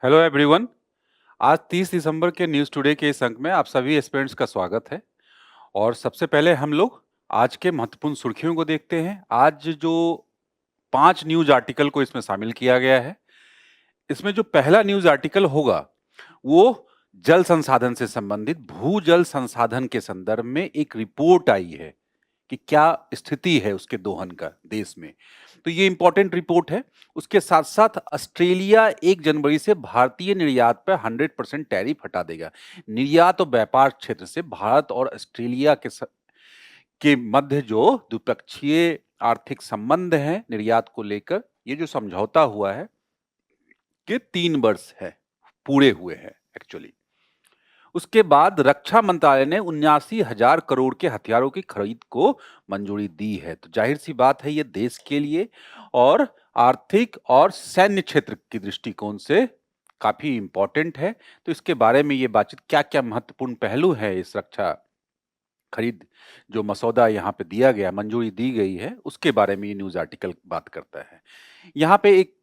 Hello everyone. आज 30 दिसंबर के news today के इस अंक में आप सभी एस्पिरेंट्स का स्वागत है। और सबसे पहले हम लोग आज के महत्वपूर्ण सुर्खियों को देखते हैं। आज जो 5 न्यूज़ आर्टिकल को इसमें शामिल किया गया है, इसमें जो पहला न्यूज़ आर्टिकल होगा वो जल संसाधन से संबंधित भूजल संसाधन के संदर्भ में एक रिपोर्ट आई है कि क्या स्थिति है उसके दोहन का देश में। तो ये इंपॉर्टेंट रिपोर्ट है। उसके साथ साथ ऑस्ट्रेलिया 1 जनवरी से भारतीय निर्यात पर 100% टैरिफ हटा देगा। निर्यात और व्यापार क्षेत्र से भारत और ऑस्ट्रेलिया के मध्य जो द्विपक्षीय आर्थिक संबंध हैं निर्यात को लेकर, ये जो समझौता हुआ है कि 3 वर्ष है पूरे हुए हैं एक्चुअली। उसके बाद रक्षा मंत्रालय ने 79,000 करोड़ के हथियारों की खरीद को मंजूरी दी है। तो जाहिर सी बात है ये देश के लिए और आर्थिक और सैन्य क्षेत्र की दृष्टिकोण से काफी इंपॉर्टेंट है। तो इसके बारे में ये बातचीत क्या-क्या महत्वपूर्ण पहलू है इस रक्षा खरीद जो मसौदा यहाँ पे दिया गया, मंजूरी दी गई है, उसके बारे में ये न्यूज़ आर्टिकल बात करता है। यहाँ पे एक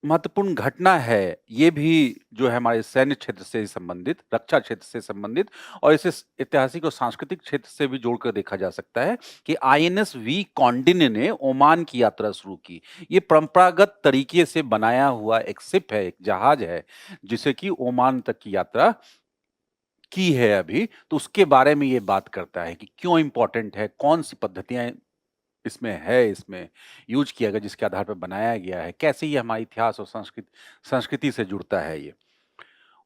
महत्वपूर्ण घटना है, ये भी जो है हमारे सैन्य क्षेत्र से संबंधित, रक्षा क्षेत्र से संबंधित और इसे ऐतिहासिक और सांस्कृतिक क्षेत्र से भी जोड़कर देखा जा सकता है कि आईएनएस वी कौंडिन्य ने ओमान की यात्रा शुरू की। ये परंपरागत तरीके से बनाया हुआ एक शिप है, एक जहाज है, जिसे कि ओमान तक की यात्रा की है अभी। तो उसके बारे में ये बात करता है कि क्यों इंपॉर्टेंट है, कौन सी पद्धतियां इसमें यूज किया गया, जिसके आधार पर बनाया गया है, कैसे ये हमारे इतिहास और संस्कृति से जुड़ता है ये।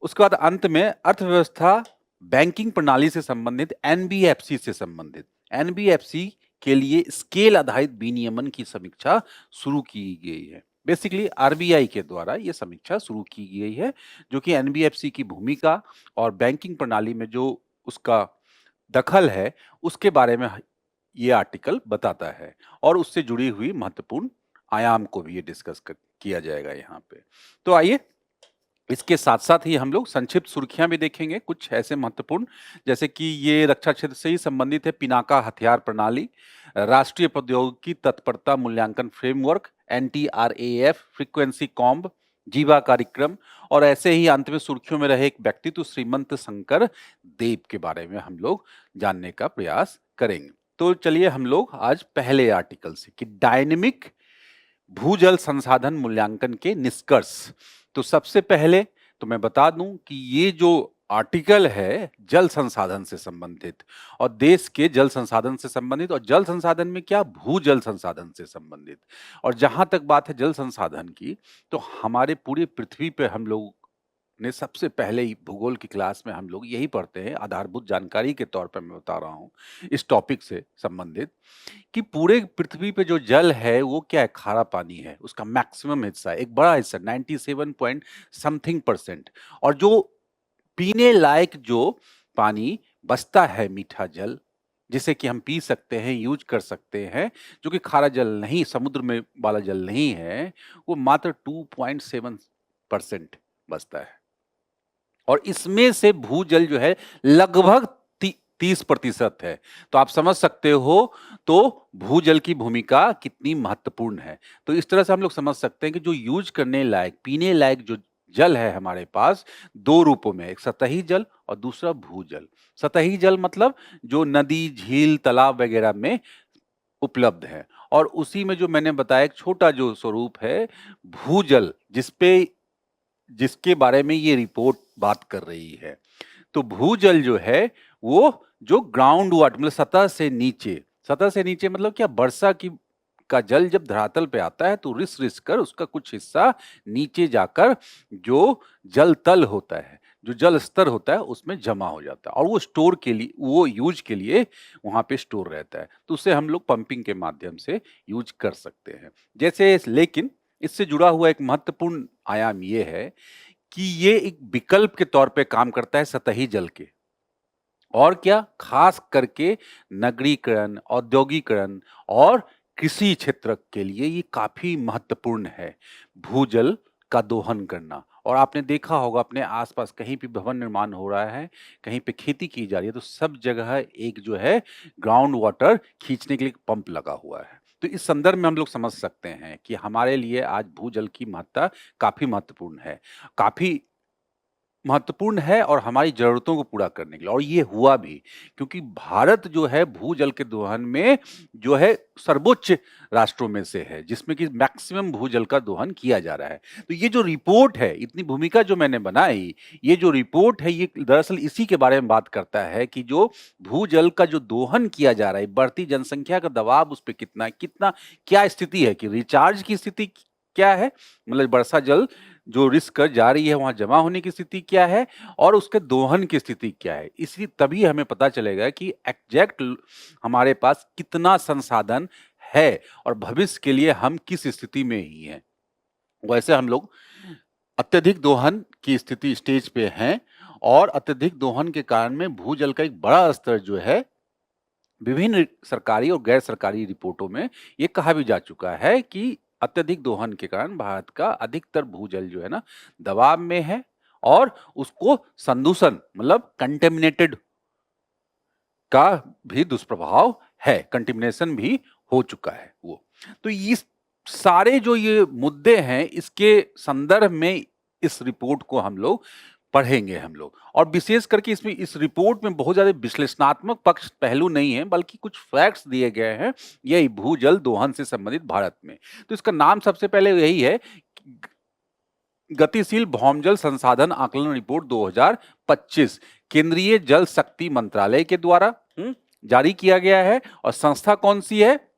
उसके बाद अंत में अर्थव्यवस्था, बैंकिंग प्रणाली से संबंधित, एनबीएफसी से संबंधित, एनबीएफसी के लिए स्केल आधारित विनियमन की समीक्षा शुरू की गई है। बेसिकली आरबीआई के द्वारा ये समीक्षा शुरू की गई है, जो कि एनबीएफसी की भूमिका और बैंकिंग प्रणाली में जो उसका दखल है, उसके बारे में ये आर्टिकल बताता है और उससे जुड़ी हुई महत्वपूर्ण आयाम को भी ये डिस्कस किया जाएगा यहाँ पे। तो आइए इसके साथ साथ ही हम लोग संक्षिप्त सुर्खियां भी देखेंगे, कुछ ऐसे महत्वपूर्ण, जैसे कि ये रक्षा क्षेत्र से ही संबंधित है। पिनाका हथियार प्रणाली, राष्ट्रीय प्रौद्योगिकी तत्परता मूल्यांकन फ्रेमवर्क, एनटीआरएएफ, फ्रीक्वेंसी कॉम्ब, जीवा कार्यक्रम और ऐसे ही अंत में सुर्खियों में रहे एक व्यक्तित्व श्रीमंत शंकर देव के बारे में हम लोग जानने का प्रयास करेंगे। तो चलिए हम लोग आज पहले आर्टिकल से कि डायनेमिक भूजल संसाधन मूल्यांकन के निष्कर्ष। तो सबसे पहले तो मैं बता दूं कि ये जो आर्टिकल है जल संसाधन से संबंधित और देश के जल संसाधन से संबंधित, और जल संसाधन में क्या, भूजल संसाधन से संबंधित। और जहां तक बात है जल संसाधन की, तो हमारे पूरी पृथ्वी पे हम लोग ने सबसे पहले ही भूगोल की क्लास में हम लोग यही पढ़ते हैं, आधारभूत जानकारी के तौर पर मैं बता रहा हूं इस टॉपिक से संबंधित, कि पूरे पृथ्वी पे जो जल है वो क्या है, खारा पानी है। उसका मैक्सिमम हिस्सा, एक बड़ा हिस्सा 97 पॉइंट समथिंग परसेंट। और जो पीने लायक जो पानी बचता है, मीठा जल जिसे कि हम पी सकते हैं, यूज कर सकते हैं, जो कि खारा जल नहीं, समुद्र में वाला जल नहीं है, वो मात्र 2.7% बचता है। और इसमें से भूजल जो है लगभग 30% है। तो आप समझ सकते हो तो भूजल की भूमिका कितनी महत्वपूर्ण है। तो इस तरह से हम लोग समझ सकते हैं कि जो यूज करने लायक, पीने लायक जो जल है हमारे पास, दो रूपों में, एक सतही जल और दूसरा भूजल। सतही जल मतलब जो नदी, झील, तालाब वगैरह में उपलब्ध है, और उसी में जो मैंने बताया एक छोटा जो स्वरूप है भूजल, जिसके बारे में ये रिपोर्ट बात कर रही है। तो भूजल जो है वो जो ग्राउंड वाटर मतलब सतह से नीचे मतलब क्या, वर्षा की का जल जब धरातल पे आता है तो रिस रिस कर उसका कुछ हिस्सा नीचे जाकर जो जल तल होता है, जो जल स्तर होता है, उसमें जमा हो जाता है और वो स्टोर के लिए, वो यूज के लिए वहां पे स्टोर रहता है। तो उसे हम लोग पंपिंग के माध्यम से यूज कर सकते हैं जैसे। लेकिन इससे जुड़ा हुआ एक महत्वपूर्ण आयाम ये है कि ये एक विकल्प के तौर पे काम करता है सतही जल के। और क्या, खास करके नगरीकरण, औद्योगिकरण और कृषि क्षेत्र के लिए ये काफी महत्वपूर्ण है, भूजल का दोहन करना। और आपने देखा होगा अपने आसपास कहीं भी भवन निर्माण हो रहा है, कहीं पे खेती की जा रही है, तो सब जगह एक जो है ग्राउंड वाटर खींचने के लिए पंप लगा हुआ है। तो इस संदर्भ में हम लोग समझ सकते हैं कि हमारे लिए आज भूजल की महत्ता काफी महत्वपूर्ण है। काफी महत्वपूर्ण है और हमारी ज़रूरतों को पूरा करने के लिए, और ये हुआ भी, क्योंकि भारत जो है भूजल के दोहन में जो है सर्वोच्च राष्ट्रों में से है, जिसमें कि मैक्सिमम भूजल का दोहन किया जा रहा है। तो ये जो रिपोर्ट है, इतनी भूमिका जो मैंने बनाई, ये जो रिपोर्ट है, ये दरअसल इसी के बारे में बात करता है कि जो भूजल का जो दोहन किया जा रहा है, बढ़ती जनसंख्या का दबाव उस पे कितना है, कितना क्या स्थिति है, कि रिचार्ज की स्थिति क्या है, मतलब वर्षा जल जो रिस्क कर जा रही है वहां जमा होने की स्थिति क्या है, और उसके दोहन की स्थिति क्या है। इसी तभी हमें पता चलेगा कि एग्जैक्ट हमारे पास कितना संसाधन है और भविष्य के लिए हम किस स्थिति में ही हैं। वैसे हम लोग अत्यधिक दोहन की स्थिति स्टेज पे हैं, और अत्यधिक दोहन के कारण में भूजल का एक बड़ा स्तर जो है विभिन्न सरकारी और गैर सरकारी रिपोर्टों में ये कहा भी जा चुका है कि अत्यधिक दोहन के कारण भारत का अधिकतर भूजल जो है ना दबाव में है, और उसको संदूषण मतलब कंटेमिनेटेड का भी दुष्प्रभाव है, कंटेमिनेशन भी हो चुका है वो। तो इस सारे जो ये मुद्दे हैं, इसके संदर्भ में इस रिपोर्ट को हम लोग पढ़ेंगे हम लोग, और विशेष करके इसमें इस रिपोर्ट में बहुत ज्यादा विश्लेषणात्मक पक्ष पहलू नहीं है, बल्कि कुछ फैक्ट्स दिए गए हैं यही भूजल दोहन से संबंधित भारत में। तो इसका नाम सबसे पहले यही है, गतिशील भौमजल संसाधन आकलन रिपोर्ट 2025 केंद्रीय जल शक्ति मंत्रालय के द्वारा जारी किया गया है। और संस्था कौन सी है?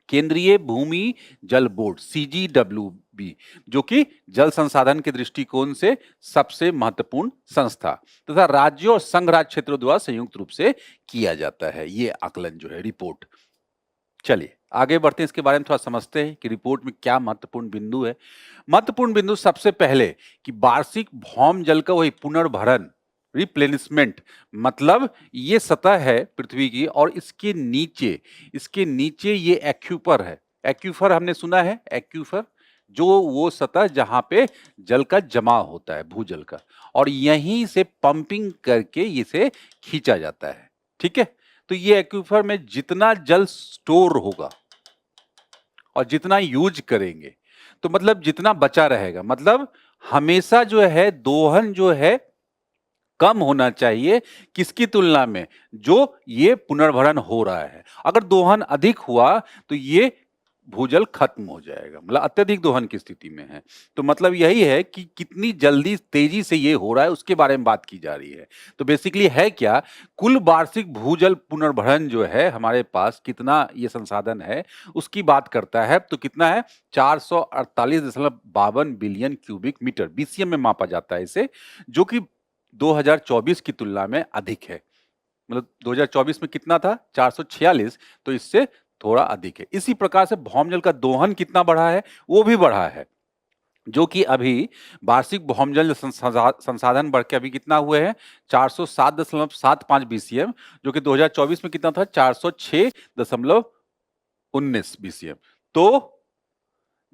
केंद्रीय भूमि जल बोर्ड CGWB, जो कि जल संसाधन के दृष्टिकोण से सबसे महत्वपूर्ण संस्था तथा राज्यों और संघ राज्य क्षेत्रों द्वारा संयुक्त रूप से किया जाता है ये आकलन जो है रिपोर्ट। चलिए आगे बढ़ते हैं, इसके बारे में थोड़ा समझते हैं कि रिपोर्ट में क्या महत्वपूर्ण बिंदु है। महत्वपूर्ण बिंदु सबसे पहले कि वार्षिक भौम जल का वही पुनर्भरण रिप्लेनिशमेंट, मतलब ये सतह है पृथ्वी की और इसके नीचे ये एक्यूफर है। एक्यूफर हमने सुना है, एक्यूफर जो वो सतह जहां पे जल का जमा होता है भूजल का, और यहीं से पंपिंग करके इसे खींचा जाता है। ठीक है, तो ये एक्यूफर में जितना जल स्टोर होगा और जितना यूज करेंगे, तो मतलब जितना बचा रहेगा, मतलब हमेशा जो है दोहन जो है कम होना चाहिए किसकी तुलना में, जो ये पुनर्भरण हो रहा है। अगर दोहन अधिक हुआ तो ये भूजल खत्म हो जाएगा, मतलब अत्यधिक दोहन की स्थिति में है। तो मतलब यही है कि कितनी जल्दी तेजी से ये हो रहा है उसके बारे में बात की जा रही है। तो बेसिकली है क्या, कुल वार्षिक भूजल पुनर्भरण जो है हमारे पास कितना ये संसाधन है उसकी बात करता है। तो कितना है, 448.52 बिलियन क्यूबिक मीटर, BCM में मापा जाता है इसे, जो कि 2024 की तुलना में अधिक है। मतलब 2024 में कितना था, 446, तो इससे थोड़ा अधिक है। इसी प्रकार से भौमजल का दोहन कितना बढ़ा है, वो भी बढ़ा है, जो कि अभी वार्षिक भौमजल संसाधन बढ़ के अभी कितना हुए हैं, 407.75 BCM, जो कि 2024 में कितना था, 406.19 BCM। तो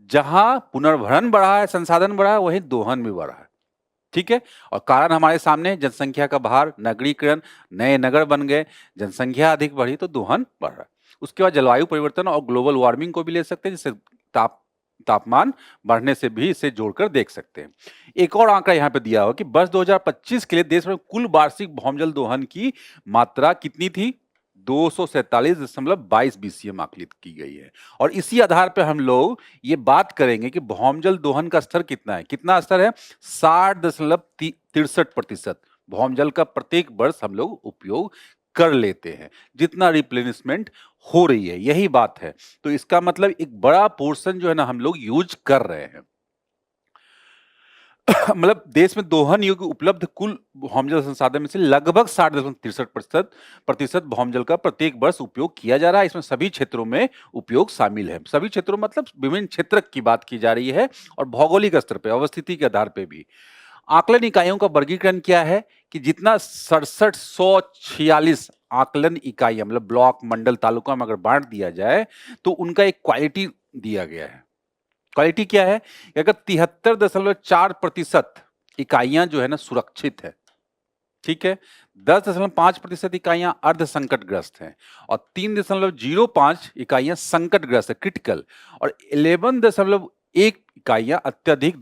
जहां पुनर्भरण बढ़ा है, संसाधन बढ़ा है, वहीं दोहन भी बढ़ा है। ठीक है, और कारण हमारे सामने जनसंख्या का भार, नगरीकरण, नए नगर बन गए, जनसंख्या अधिक बढ़ी तो दोहन बढ़ रहा है। उसके बाद जलवायु परिवर्तन और ग्लोबल वार्मिंग को भी ले सकते हैं, जिससे तापमान बढ़ने से भी इसे जोड़कर देख सकते हैं। एक और आंकड़ा यहाँ पे दिया हुआ कि वर्ष 2025 के लिए देश में कुल वार्षिक भौमजल दोहन की मात्रा कितनी थी, 247.22 BCM आकलित की गई है। और इसी आधार पर हम लोग ये बात करेंगे कि भौमजल दोहन का स्तर कितना है, कितना स्तर है, 60.63% भौमजल का प्रत्येक वर्ष हम लोग उपयोग कर लेते हैं, जितना रिप्लेनिशमेंट हो रही है, यही बात है। तो इसका मतलब एक बड़ा पोर्शन जो है ना हम लोग यूज कर रहे हैं। मतलब देश में दोहन योग्य उपलब्ध कुल भौमजल संसाधन में से लगभग 60.63% भौमजल का प्रत्येक वर्ष उपयोग किया जा रहा है। इसमें सभी क्षेत्रों में उपयोग शामिल है। सभी क्षेत्रों मतलब विभिन्न क्षेत्र की बात की जा रही है, और भौगोलिक स्तर पर अवस्थिति के आधार पर भी। आकलन इकाइयों का वर्गीकरण क्या है कि जितना 6746 आकलन इकाइयां मतलब ब्लॉक, मंडल, तालुका में अगर बांट दिया जाए तो उनका एक क्वालिटी दिया गया है। क्वालिटी क्या है, अगर 73.4% इकाइयां जो है ना सुरक्षित है, ठीक है, 10.5% इकाइयां अर्ध संकटग्रस्त हैं, और 3.05 इकाइयां संकटग्रस्त है, क्रिटिकल, और 11.1 इकाइयां अत्यधिक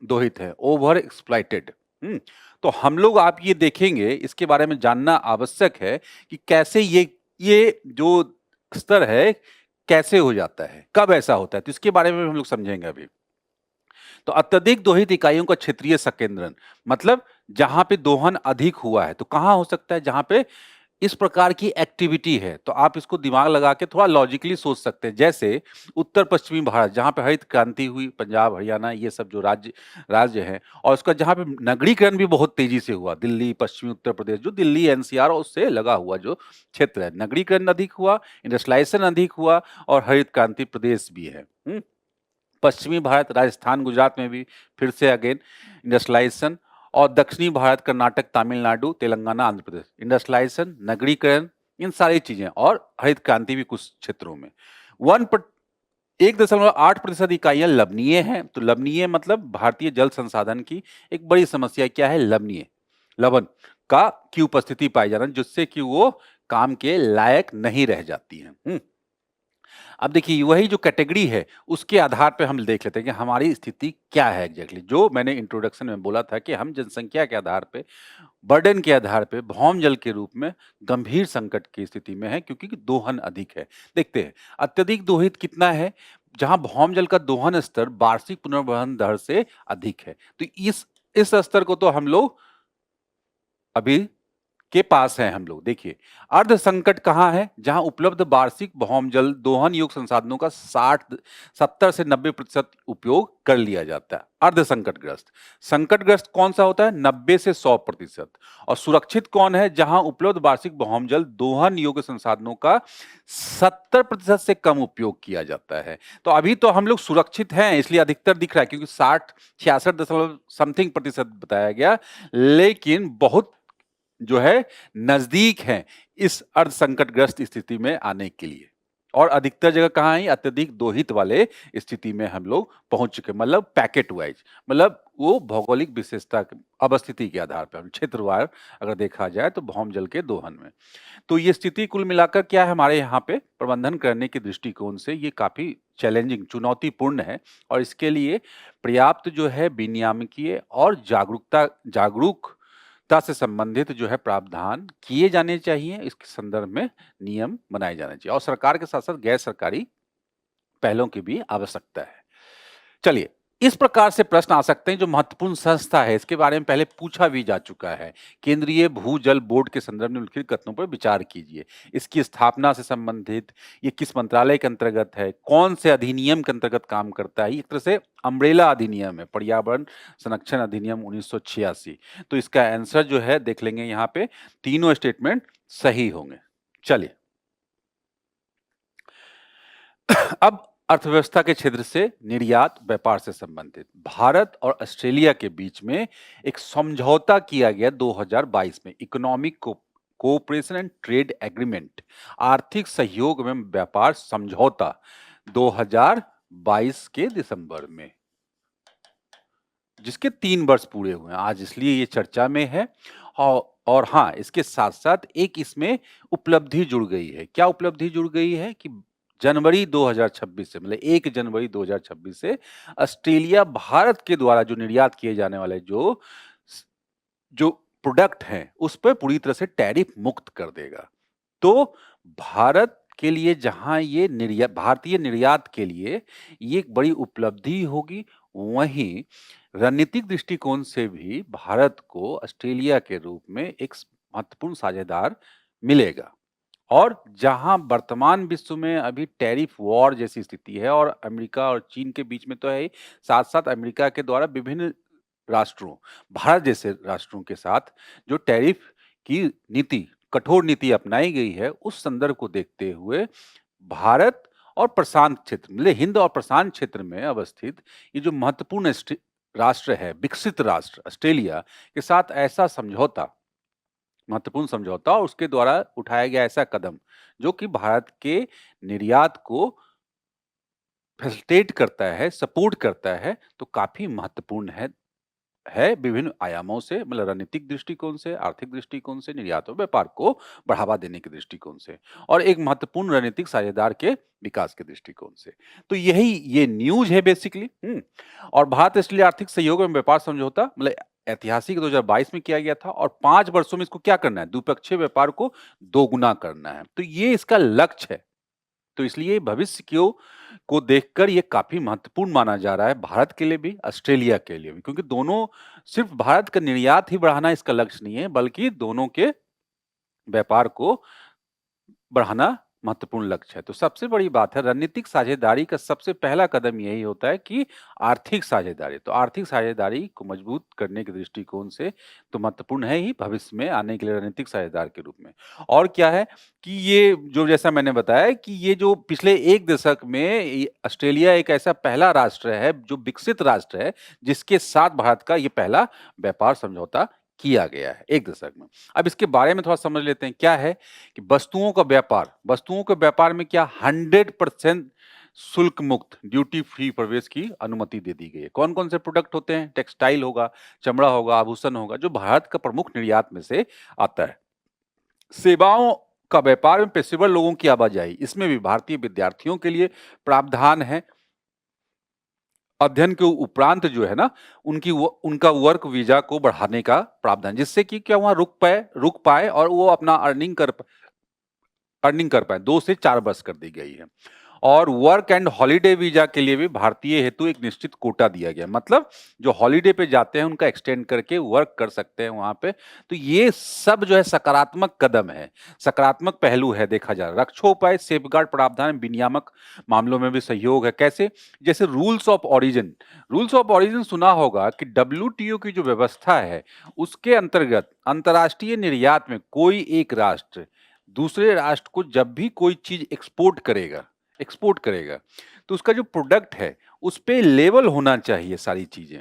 दोहित है, ओवर एक्सप्लॉइटेड। तो हम लोग आप ये देखेंगे, इसके बारे में जानना आवश्यक है कि कैसे ये जो स्तर है, कैसे हो जाता है, कब ऐसा होता है, तो इसके बारे में हम लोग समझेंगे अभी। तो अत्यधिक दोहित इकाइयों का क्षेत्रीय संकेंद्रण मतलब जहां पे दोहन अधिक हुआ है, तो कहां हो सकता है, जहां पे इस प्रकार की एक्टिविटी है। तो आप इसको दिमाग लगा के थोड़ा लॉजिकली सोच सकते हैं। जैसे उत्तर पश्चिमी भारत, जहां पे हरित क्रांति हुई, पंजाब, हरियाणा, ये सब जो राज्य राज्य हैं, और उसका जहां पे नगरीकरण भी बहुत तेजी से हुआ, दिल्ली, पश्चिमी उत्तर प्रदेश, जो दिल्ली एनसीआर और उससे लगा हुआ जो क्षेत्र है, नगरीकरण अधिक हुआ, इंडस्ट्रियलाइजेशन अधिक हुआ, और हरित क्रांति प्रदेश भी है। पश्चिमी भारत, राजस्थान, गुजरात में भी फिर से अगेन इंडस्ट्रियलाइजेशन, और दक्षिणी भारत, कर्नाटक, तमिलनाडु, तेलंगाना, आंध्र प्रदेश, इंडस्ट्रियलाइजेशन, नगरीकरण, इन सारी चीजें, और हरित क्रांति भी कुछ क्षेत्रों में। 1.8% इकाइयां लवणीय हैं। तो लवणीय मतलब भारतीय जल संसाधन की एक बड़ी समस्या क्या है, लवणीय, लवण का की उपस्थिति पाई जाना, जिससे कि वो काम के लायक नहीं रह जाती हैं। अब देखिए, वही जो कैटेगरी है उसके आधार पे हम देख लेते हैं कि हमारी स्थिति क्या है एग्जैक्टली। जो मैंने इंट्रोडक्शन में बोला था कि हम जनसंख्या के आधार पे, बर्डन के आधार पे भौम जल के रूप में गंभीर संकट की स्थिति में है, क्योंकि दोहन अधिक है। देखते हैं अत्यधिक दोहित कितना है, जहां भौम जल का दोहन स्तर वार्षिक पुनर्वहन दर से अधिक है। तो इस स्तर को तो हम लोग अभी के पास है। हम लोग देखिए, अर्ध संकट कहां है, जहां उपलब्ध वार्षिक भौम जल दोहन योग्य संसाधनों का 70 से 90% उपयोग कर लिया जाता है। अर्ध संकटग्रस्त, संकटग्रस्त कौन सा होता है, 90 से 100%। और सुरक्षित कौन है, जहां उपलब्ध वार्षिक भौम जल दोहन योग्य संसाधनों का 70% से कम उपयोग किया जाता है। तो अभी तो हम लोग सुरक्षित हैं, इसलिए अधिकतर दिख रहा है, क्योंकि 60-66% बताया गया, लेकिन बहुत जो है नजदीक है इस अर्ध संकटग्रस्त स्थिति में आने के लिए। और अधिकतर जगह कहां है, अत्यधिक दोहित वाले स्थिति में हम लोग पहुंच चुके, मतलब पैकेट वाइज, मतलब वो भौगोलिक विशेषता अवस्थिति के आधार पर, क्षेत्रवार अगर देखा जाए तो भौम जल के दोहन में। तो ये स्थिति कुल मिलाकर क्या है, हमारे यहाँ पे प्रबंधन करने के दृष्टिकोण से ये काफी चैलेंजिंग, चुनौतीपूर्ण है। और इसके लिए पर्याप्त जो है विनियामकीय और जागरूकता से संबंधित जो है प्रावधान किए जाने चाहिए। इसके संदर्भ में नियम बनाए जाने चाहिए, और सरकार के साथ साथ गैर सरकारी पहलों की भी आवश्यकता है। चलिए, इस प्रकार से प्रश्न आ सकते हैं। जो महत्वपूर्ण संस्था है, इसके बारे में पहले पूछा भी जा चुका है। केंद्रीय भूजल बोर्ड के संदर्भ में निम्नलिखित कथनों पर विचार कीजिए। इसकी स्थापना से संबंधित, ये किस मंत्रालय के अंतर्गत है, कौन से अधिनियम के अंतर्गत काम करता है। एक तरह से अम्ब्रेला अधिनियम है, पर्यावरण संरक्षण अधिनियम 1986। तो इसका आंसर जो है देख लेंगे यहाँ पे, तीनों स्टेटमेंट सही होंगे। चलिए, अब अर्थव्यवस्था के क्षेत्र से निर्यात व्यापार से संबंधित भारत और ऑस्ट्रेलिया के बीच में एक समझौता किया गया 2022 में, economic cooperation and trade agreement, आर्थिक सहयोग एवं व्यापार समझौता 2022 के दिसंबर में, जिसके 3 वर्ष पूरे हुए हैं आज, इसलिए ये चर्चा में है। और हाँ, इसके साथ साथ एक इसमें उपलब्धि जुड़ गई है। क्या उपलब्धि जुड़ गई है कि जनवरी 2026 से, मतलब 1 जनवरी 2026 से ऑस्ट्रेलिया भारत के द्वारा जो निर्यात किए जाने वाले जो प्रोडक्ट हैं, उस पर पूरी तरह से टैरिफ मुक्त कर देगा। तो भारत के लिए, जहां ये भारतीय निर्यात के लिए ये एक बड़ी उपलब्धि होगी, वहीं रणनीतिक दृष्टिकोण से भी भारत को ऑस्ट्रेलिया के रूप में एक महत्वपूर्ण साझेदार मिलेगा। और जहां वर्तमान विश्व में अभी टैरिफ वॉर जैसी स्थिति है, और अमेरिका और चीन के बीच में तो है, साथ साथ अमेरिका के द्वारा विभिन्न राष्ट्रों, भारत जैसे राष्ट्रों के साथ जो टैरिफ की नीति, कठोर नीति अपनाई गई है, उस संदर्भ को देखते हुए भारत और प्रशांत क्षेत्र, मतलब हिंद और प्रशांत क्षेत्र में अवस्थित ये जो महत्वपूर्ण राष्ट्र है, विकसित राष्ट्र ऑस्ट्रेलिया के साथ ऐसा समझौता, महत्वपूर्ण समझौता, और उसके द्वारा उठाया गया ऐसा कदम जो कि भारत के निर्यात को फैसिलिटेट करता है, सपोर्ट करता है, तो काफी महत्वपूर्ण है विभिन्न आयामों से, मतलब रणनीतिक दृष्टिकोण से, आर्थिक दृष्टिकोण से, निर्यात और व्यापार को बढ़ावा देने के दृष्टिकोण से, और एक महत्वपूर्ण रणनीतिक साझेदार के विकास के दृष्टिकोण से। तो यही ये न्यूज है बेसिकली। और भारत ऑस्ट्रेलिया आर्थिक सहयोग एवं व्यापार समझौता, मतलब ऐतिहासिक 2022 में किया गया था और 5 वर्षों में इसको क्या करना है? द्विपक्षीय व्यापार को दोगुना करना है। तो ये इसका लक्ष्य है। तो इसलिए भविष्य को देखकर ये काफ़ी महत्वपूर्ण माना जा रहा है भारत के लिए भी, ऑस्ट्रेलिया के लिए भी, क्योंकि दोनों सिर्फ भारत का निर्यात ही बढ़ाना इसका लक्ष्य नहीं है, बल्कि दोनों के व्यापार को बढ़ाना महत्वपूर्ण लक्ष्य है। तो सबसे बड़ी बात है, रणनीतिक साझेदारी का सबसे पहला कदम यही होता है कि आर्थिक साझेदारी। तो आर्थिक साझेदारी को मजबूत करने के दृष्टिकोण से तो महत्वपूर्ण है ही भविष्य में आने के लिए रणनीतिक साझेदार के रूप में। और क्या है कि ये जो जैसा मैंने बताया कि ये जो पिछले 1 दशक में ऑस्ट्रेलिया एक ऐसा पहला राष्ट्र है, जो विकसित राष्ट्र है, जिसके साथ भारत का ये पहला व्यापार समझौता किया गया है 1 दशक में। अब इसके बारे में थोड़ा समझ लेते हैं, क्या है कि वस्तुओं के व्यापार में क्या 100% शुल्क मुक्त ड्यूटी फ्री प्रवेश की अनुमति दे दी गई है। कौन-कौन से प्रोडक्ट होते हैं? टेक्सटाइल होगा, चमड़ा होगा, आभूषण होगा, जो भारत का प्रमुख निर्यात में से आता है। सेवाओं का व्यापार में पेशेवर लोगों की आवाजाही, इसमें भी भारतीय विद्यार्थियों के लिए प्रावधान है। अध्ययन के उपरांत जो है ना, उनका वर्क वीजा को बढ़ाने का प्रावधान, जिससे कि क्या वहाँ रुक पाए और वो अपना अर्निंग कर पाए। 2 से 4 वर्ष कर दी गई है। और वर्क एंड हॉलिडे वीजा के लिए भी भारतीय हेतु एक निश्चित कोटा दिया गया, मतलब जो हॉलिडे पे जाते हैं उनका एक्सटेंड करके वर्क कर सकते हैं वहां पे। तो ये सब जो है सकारात्मक कदम है, सकारात्मक पहलू है देखा जा रहा। रक्षोपाय, सेफगार्ड प्रावधान, विनियामक मामलों में भी सहयोग है। कैसे? जैसे रूल्स ऑफ ऑरिजिन सुना होगा कि डब्ल्यूटीओ की जो व्यवस्था है उसके अंतर्गत अंतर्राष्ट्रीय निर्यात में कोई एक राष्ट्र दूसरे राष्ट्र को जब भी कोई चीज एक्सपोर्ट करेगा तो उसका जो प्रोडक्ट है उस पे लेबल होना चाहिए सारी चीजें,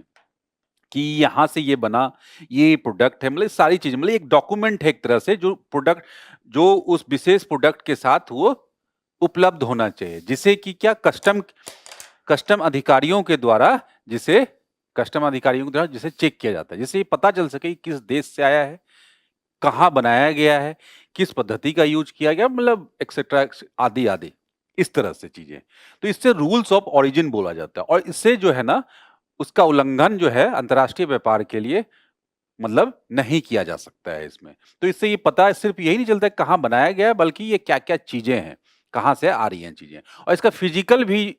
कि यहां से ये बना, ये प्रोडक्ट है, मतलब सारी चीजें, मतलब एक डॉक्यूमेंट है एक तरह से, जो उस विशेष प्रोडक्ट के साथ वो उपलब्ध होना चाहिए, जिसे कि क्या कस्टम अधिकारियों के द्वारा जिसे चेक किया जाता है, जिससे ये पता चल सके कि किस देश से आया है, कहाँ बनाया गया है, किस पद्धति का यूज किया गया, मतलब एक्सेट्रा आदि आदि, इस तरह से चीजें। तो इससे रूल्स ऑफ ऑरिजिन बोला जाता है और इससे जो है ना उसका उल्लंघन जो है अंतर्राष्ट्रीय व्यापार के लिए मतलब नहीं किया जा सकता है इसमें। तो इससे ये पता है, सिर्फ यही नहीं चलता है कहाँ बनाया गया है, बल्कि ये क्या-क्या चीजें हैं, कहाँ से आ रही हैं चीजें, और इसका फिजिकल भी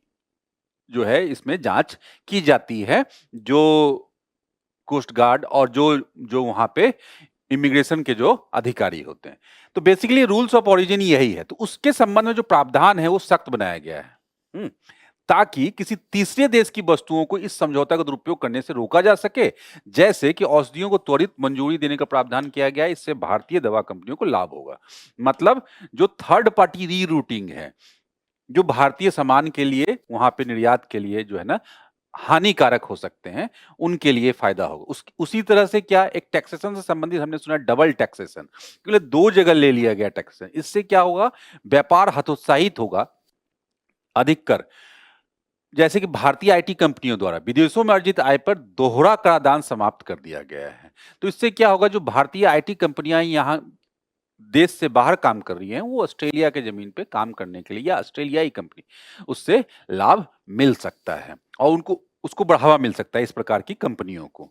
जो है इसमें जांच की जाती है, जो कोस्ट गार्ड और जो जो वहाँ पे इमिग्रेशन के जो अधिकारी होते हैं। तो बेसिकली रूल्स ऑफ ऑरिजिन यही है। तो उसके संबंध में जो प्रावधान है वो सख्त बनाया गया है, ताकि किसी तीसरे देश की वस्तुओं को इस समझौता का दुरुपयोग करने से रोका जा सके। जैसे कि औषधियों को त्वरित मंजूरी देने का प्रावधान किया गया है, इससे भारतीय दवा कंपनियों को लाभ होगा। मतलब जो थर्ड पार्टी रीरूटिंग है, जो भारतीय सामान के लिए वहां पे निर्यात के लिए जो है ना हानिकारक हो सकते हैं, उनके लिए फायदा होगा। उसी तरह से क्या एक टैक्सेशन से संबंधित हमने सुना डबल टैक्सेशन, क्योंकि 2 जगह ले लिया गया टैक्सेशन। इससे क्या होगा, व्यापार हतोत्साहित होगा अधिक कर, जैसे कि भारतीय आईटी कंपनियों द्वारा विदेशों में अर्जित आय पर दोहरा कराधान समाप्त कर दिया गया है। तो इससे क्या होगा, जो भारतीय आईटी कंपनियां यहाँ देश से बाहर काम कर रही हैं, वो ऑस्ट्रेलिया के जमीन पे काम करने के लिए, या ऑस्ट्रेलियाई कंपनी, उससे लाभ मिल सकता है और उनको उसको बढ़ावा मिल सकता है इस प्रकार की कंपनियों को।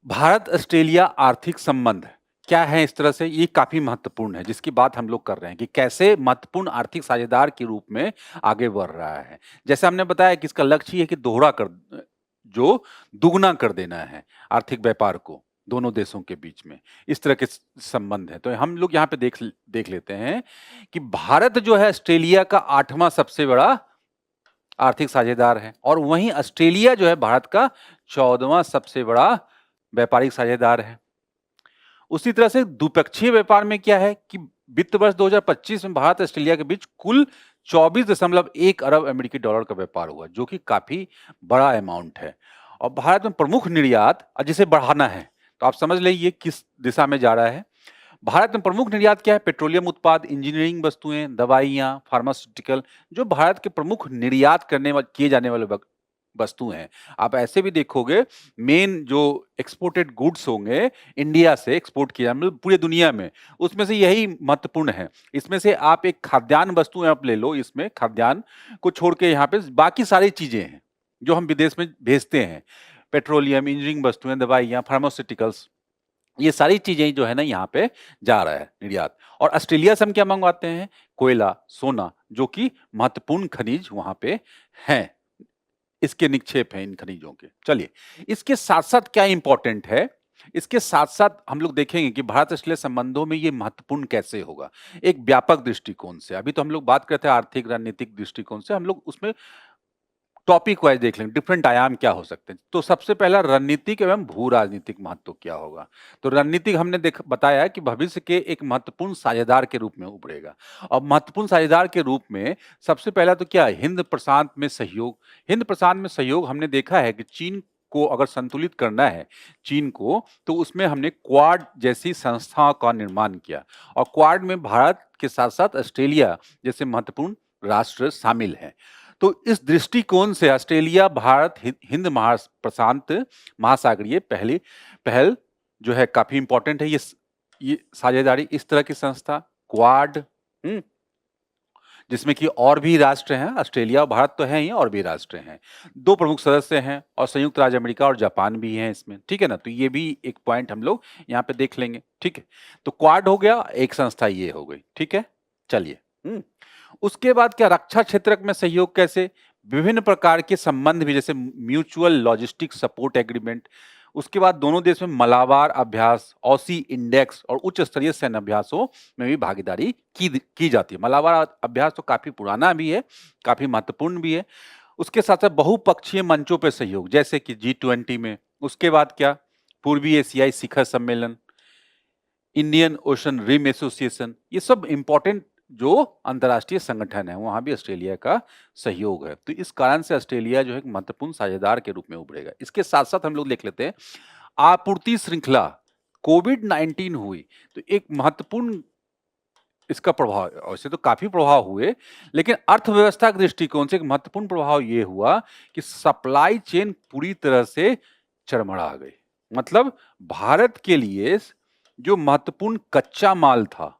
भारत ऑस्ट्रेलिया आर्थिक संबंध क्या है इस तरह से, ये काफी महत्वपूर्ण है, जिसकी बात हम लोग कर रहे हैं कि कैसे महत्वपूर्ण आर्थिक साझेदार के रूप में आगे बढ़ रहा है। जैसे हमने बताया कि इसका लक्ष्य ये है कि दुगुना कर देना है आर्थिक व्यापार को दोनों देशों के बीच में, इस तरह के संबंध है। तो हम लोग यहाँ पे देख लेते हैं कि भारत जो है ऑस्ट्रेलिया का 8वां सबसे बड़ा आर्थिक साझेदार है, और वहीं ऑस्ट्रेलिया जो है भारत का 14वां सबसे बड़ा व्यापारिक साझेदार है। उसी तरह से द्विपक्षीय व्यापार में क्या है कि वित्त वर्ष 2025 में भारत ऑस्ट्रेलिया के बीच कुल 24.1 अरब अमेरिकी डॉलर का व्यापार हुआ, जो कि काफी बड़ा अमाउंट है। और भारत में प्रमुख निर्यात, जिसे बढ़ाना है, तो आप समझ लीजिए किस दिशा में जा रहा है। भारत में प्रमुख निर्यात क्या है? पेट्रोलियम उत्पाद, इंजीनियरिंग वस्तुएं, दवाइयां, फार्मास्यूटिकल, जो भारत के प्रमुख निर्यात किए जाने वाले वस्तु हैं। आप ऐसे भी देखोगे, मेन जो एक्सपोर्टेड गुड्स होंगे इंडिया से एक्सपोर्ट किया मतलब पूरी दुनिया में, उसमें से यही महत्वपूर्ण है। इसमें से आप एक खाद्यान्न वस्तुएं आप ले लो, इसमें खाद्यान्न को छोड़ के यहाँ पे बाकी सारी चीजें हैं जो हम विदेश में भेजते हैं। पेट्रोलियम, इंजीनियरिंग वस्तुएं, दवाइयाँ, फार्मास्यूटिकल्स, ये सारी चीजें जो है ना यहाँ पे जा रहा है निर्यात। और ऑस्ट्रेलिया से हम क्या मंगवाते हैं? कोयला, सोना, जो कि महत्वपूर्ण खनिज वहां पे हैं, इसके निक्षेप हैं इन खनिजों के। चलिए, इसके साथ साथ क्या इंपॉर्टेंट है, इसके साथ साथ हम लोग देखेंगे कि भारत ऑस्ट्रेलिया संबंधों में ये महत्वपूर्ण कैसे होगा एक व्यापक दृष्टिकोण से। अभी तो हम लोग बात करते हैं आर्थिक रणनीतिक दृष्टिकोण से, हम लोग उसमें टॉपिक वाइज देख लेंगे डिफरेंट आयाम क्या हो सकते हैं। तो सबसे पहला रणनीतिक एवं भू राजनीतिक महत्व क्या होगा। तो रणनीतिक हमने बताया कि भविष्य के एक महत्वपूर्ण साझेदार के रूप में उभरेगा। और महत्वपूर्ण साझेदार के रूप में सबसे पहला तो क्या है, हिंद प्रशांत में सहयोग। हिंद प्रशांत में सहयोग हमने देखा है कि चीन को अगर संतुलित करना है चीन को, तो उसमें हमने क्वाड जैसी संस्थाओं का निर्माण किया। और क्वाड में भारत के साथ साथ ऑस्ट्रेलिया जैसे महत्वपूर्ण राष्ट्र शामिल हैं। तो इस दृष्टिकोण से ऑस्ट्रेलिया भारत हिंद प्रशांत महासागरीय पहली पहल जो है काफी इंपॉर्टेंट है। ये साझेदारी इस तरह की संस्था क्वाड, जिसमें कि और भी राष्ट्र हैं, ऑस्ट्रेलिया और भारत तो हैं ही, और भी राष्ट्र हैं, 2 प्रमुख सदस्य हैं, और संयुक्त राज्य अमेरिका और जापान भी हैं इसमें, ठीक है ना। तो ये भी एक पॉइंट हम लोग यहाँ पे देख लेंगे, ठीक है। तो क्वाड हो गया एक संस्था, ये हो गई, ठीक है। चलिए, उसके बाद क्या, रक्षा क्षेत्र में सहयोग कैसे, विभिन्न प्रकार के संबंध भी, जैसे म्यूचुअल लॉजिस्टिक सपोर्ट एग्रीमेंट। उसके बाद दोनों देश में मलाबार अभ्यास, ऑसी इंडेक्स और उच्च स्तरीय सैन्य अभ्यासों में भी भागीदारी की जाती है। मलाबार अभ्यास तो काफी पुराना भी है, काफी महत्वपूर्ण भी है। उसके साथ साथ बहुपक्षीय मंचों पर सहयोग, जैसे कि G20 में। उसके बाद क्या, पूर्वी एशियाई शिखर सम्मेलन, इंडियन ओशन रिम एसोसिएशन, ये सब इंपॉर्टेंट जो अंतर्राष्ट्रीय संगठन है, वहां भी ऑस्ट्रेलिया का सहयोग है। तो इस कारण से ऑस्ट्रेलिया जो है एक महत्वपूर्ण साझेदार के रूप में उभरेगा। इसके साथ साथ हम लोग देख लेते हैं आपूर्ति श्रृंखला। कोविड-19 हुई तो एक महत्वपूर्ण इसका प्रभाव, वैसे तो काफी प्रभाव हुए, लेकिन अर्थव्यवस्था के दृष्टिकोण से एक महत्वपूर्ण प्रभाव ये हुआ कि सप्लाई चेन पूरी तरह से चरमरा गई। मतलब भारत के लिए जो महत्वपूर्ण कच्चा माल था,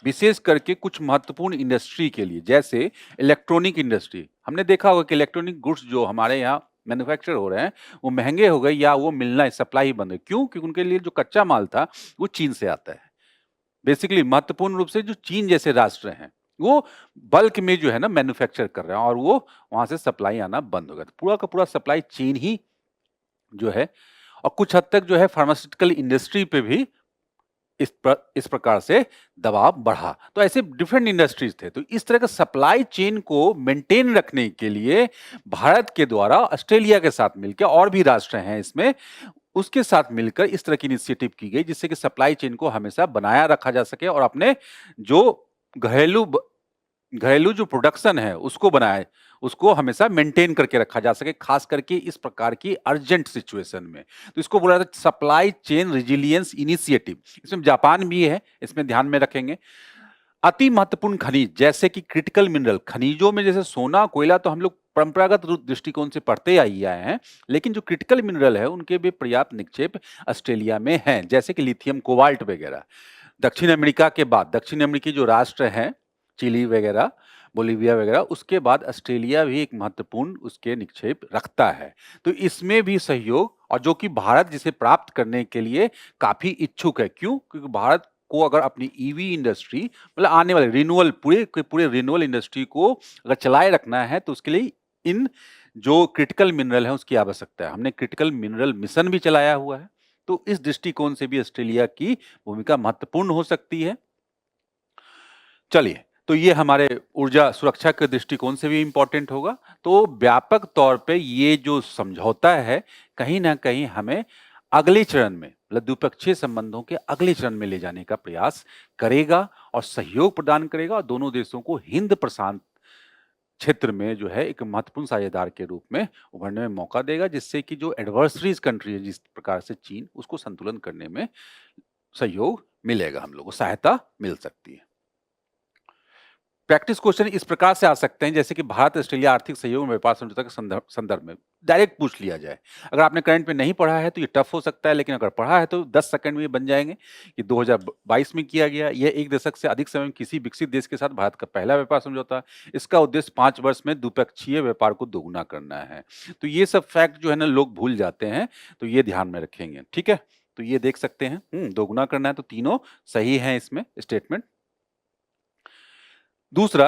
विशेष करके कुछ महत्वपूर्ण इंडस्ट्री के लिए, जैसे इलेक्ट्रॉनिक इंडस्ट्री, हमने देखा होगा कि इलेक्ट्रॉनिक गुड्स जो हमारे यहाँ मैन्युफैक्चर हो रहे हैं वो महंगे हो गए, या वो मिलना सप्लाई ही बंद है। क्यों? क्योंकि उनके लिए जो कच्चा माल था वो चीन से आता है। बेसिकली महत्वपूर्ण रूप से जो चीन जैसे राष्ट्र हैं वो बल्क में जो है ना मैन्युफैक्चर कर रहे हैं, और वो वहां से सप्लाई आना बंद हो गया। तो पूरा का पूरा सप्लाई चीन ही जो है, और कुछ हद तक जो है फार्मास्यूटिकल इंडस्ट्री पे भी इस प्रकार से दबाव बढ़ा। तो ऐसे डिफरेंट इंडस्ट्रीज थे। तो इस तरह का सप्लाई चेन को मेंटेन रखने के लिए भारत के द्वारा ऑस्ट्रेलिया के साथ मिलकर, और भी राष्ट्र हैं इसमें, उसके साथ मिलकर इस तरह की इनिशिएटिव की गई, जिससे कि सप्लाई चेन को हमेशा बनाया रखा जा सके, और अपने जो घरेलू घरेलू जो प्रोडक्शन है उसको बनाए, उसको हमेशा मेंटेन करके रखा जा सके, खास करके इस प्रकार की अर्जेंट सिचुएशन में। तो इसको बोला जाता है सप्लाई चेन रेजिलियंस इनिशिएटिव। इसमें जापान भी है, इसमें ध्यान में रखेंगे। अति महत्वपूर्ण खनिज, जैसे कि क्रिटिकल मिनरल, खनिजों में जैसे सोना, कोयला तो हम लोग परंपरागत दृष्टिकोण से पढ़ते आई आए हैं, लेकिन जो क्रिटिकल मिनरल है उनके भी पर्याप्त निक्षेप ऑस्ट्रेलिया में हैं, जैसे कि लिथियम, कोबाल्ट वगैरह। दक्षिण अमेरिका के बाद, दक्षिण अमेरिकी जो राष्ट्र हैं, चिली वगैरह, बोलीविया वगैरह, उसके बाद ऑस्ट्रेलिया भी एक महत्वपूर्ण उसके निक्षेप रखता है। तो इसमें भी सहयोग, और जो कि भारत जिसे प्राप्त करने के लिए काफी इच्छुक है। क्यों? क्योंकि भारत को अगर अपनी ईवी इंडस्ट्री, मतलब आने वाले रिन्यूअल, पूरे रिन्यूअल इंडस्ट्री को अगर चलाए रखना है, तो उसके लिए इन जो क्रिटिकल मिनरल है उसकी आवश्यकता है। हमने क्रिटिकल मिनरल मिशन भी चलाया हुआ है। तो इस दृष्टिकोण से भी ऑस्ट्रेलिया की भूमिका महत्वपूर्ण हो सकती है। चलिए, तो ये हमारे ऊर्जा सुरक्षा के दृष्टिकोण से भी इंपॉर्टेंट होगा। तो व्यापक तौर पे ये जो समझौता है, कहीं ना कहीं हमें अगले चरण में, मतलब द्विपक्षीय संबंधों के अगले चरण में ले जाने का प्रयास करेगा, और सहयोग प्रदान करेगा, और दोनों देशों को हिंद प्रशांत क्षेत्र में जो है एक महत्वपूर्ण साझेदार के रूप में उभरने में मौका देगा, जिससे कि जो एडवर्सरीज कंट्री है, जिस प्रकार से चीन, उसको संतुलन करने में सहयोग मिलेगा, हम लोग को सहायता मिल सकती है। प्रैक्टिस क्वेश्चन इस प्रकार से आ सकते हैं जैसे कि भारत ऑस्ट्रेलिया आर्थिक सहयोग और व्यापार समझौता के संदर्भ में डायरेक्ट पूछ लिया जाए। अगर आपने करंट में नहीं पढ़ा है तो ये टफ हो सकता है, लेकिन अगर पढ़ा है तो 10 सेकंड में ये बन जाएंगे कि 2022 में किया गया यह एक दशक से अधिक समय में किसी विकसित देश के साथ भारत का पहला व्यापार समझौता। इसका उद्देश्य 5 वर्ष में द्विपक्षीय व्यापार को दोगुना करना है। तो ये सब फैक्ट जो है ना लोग भूल जाते हैं, तो ये ध्यान में रखेंगे। ठीक है, तो ये देख सकते हैं दोगुना करना है, तो तीनों सही है इसमें स्टेटमेंट। दूसरा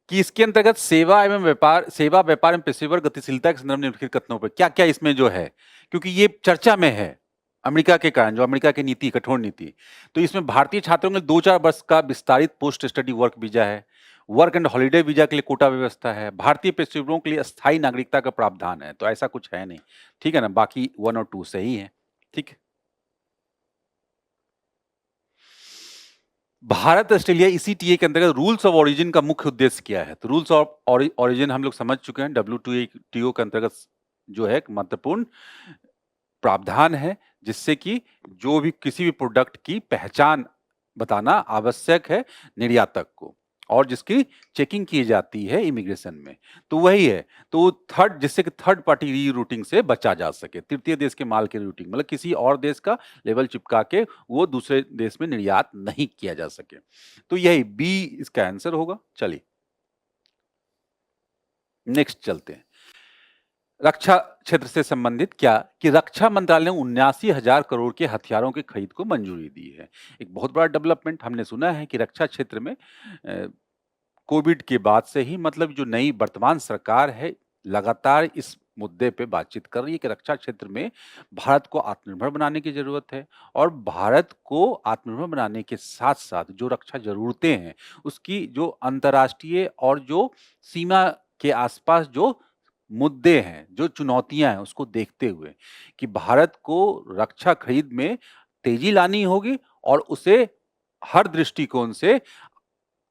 कि इसके अंतर्गत सेवा व्यापार एवं पेशेवर गतिशीलता के संदर्भ में निम्नलिखित कथनों पर क्या क्या इसमें जो है, क्योंकि ये चर्चा में है अमेरिका के कारण, जो अमेरिका की नीति, कठोर नीति। तो इसमें भारतीय छात्रों के 2-4 वर्ष का विस्तारित पोस्ट स्टडी वर्क वीजा है, वर्क एंड हॉलिडे वीजा के लिए कोटा व्यवस्था है, भारतीय पेशेवरों के लिए अस्थायी नागरिकता का प्रावधान है। तो ऐसा कुछ है नहीं, ठीक है ना, बाकी 1 और 2 सही है। ठीक है, भारत ऑस्ट्रेलिया ECTA के अंतर्गत रूल्स ऑफ ओरिजिन का मुख्य उद्देश्य क्या है? तो रूल्स ऑफ ओरिजिन हम लोग समझ चुके हैं, WTO के अंतर्गत जो है एक महत्वपूर्ण प्रावधान है जिससे कि जो भी किसी भी प्रोडक्ट की पहचान बताना आवश्यक है निर्यातक को, और जिसकी चेकिंग की जाती है इमिग्रेशन में। तो वही है, तो जिससे कि थर्ड पार्टी रीरूटिंग से बचा जा सके, तृतीय देश के माल की रूटिंग, मतलब किसी और देश का लेबल चिपका के वो दूसरे देश में निर्यात नहीं किया जा सके। तो यही बी इसका आंसर होगा। चलिए नेक्स्ट चलते हैं। रक्षा क्षेत्र से संबंधित क्या कि रक्षा मंत्रालय ने 79,000 करोड़ के हथियारों की खरीद को मंजूरी दी है। एक बहुत बड़ा डेवलपमेंट। हमने सुना है कि रक्षा क्षेत्र में कोविड के बाद से ही, मतलब जो नई वर्तमान सरकार है लगातार इस मुद्दे पे बातचीत कर रही है कि रक्षा क्षेत्र में भारत को आत्मनिर्भर बनाने की जरूरत है, और भारत को आत्मनिर्भर बनाने के साथ साथ जो रक्षा जरूरतें हैं उसकी जो अंतर्राष्ट्रीय और जो सीमा के आसपास जो मुद्दे हैं, जो चुनौतियां हैं, उसको देखते हुए कि भारत को रक्षा खरीद में तेजी लानी होगी और उसे हर दृष्टिकोण से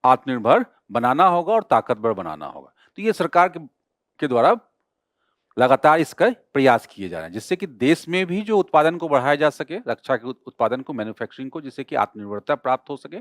आत्मनिर्भर बनाना होगा और ताकतवर बनाना होगा। तो ये सरकार के द्वारा लगातार इसका प्रयास किए जा रहे हैं जिससे कि देश में भी जो उत्पादन को बढ़ाया जा सके, रक्षा के उत्पादन को, मैन्युफैक्चरिंग को, जिससे कि आत्मनिर्भरता प्राप्त हो सके,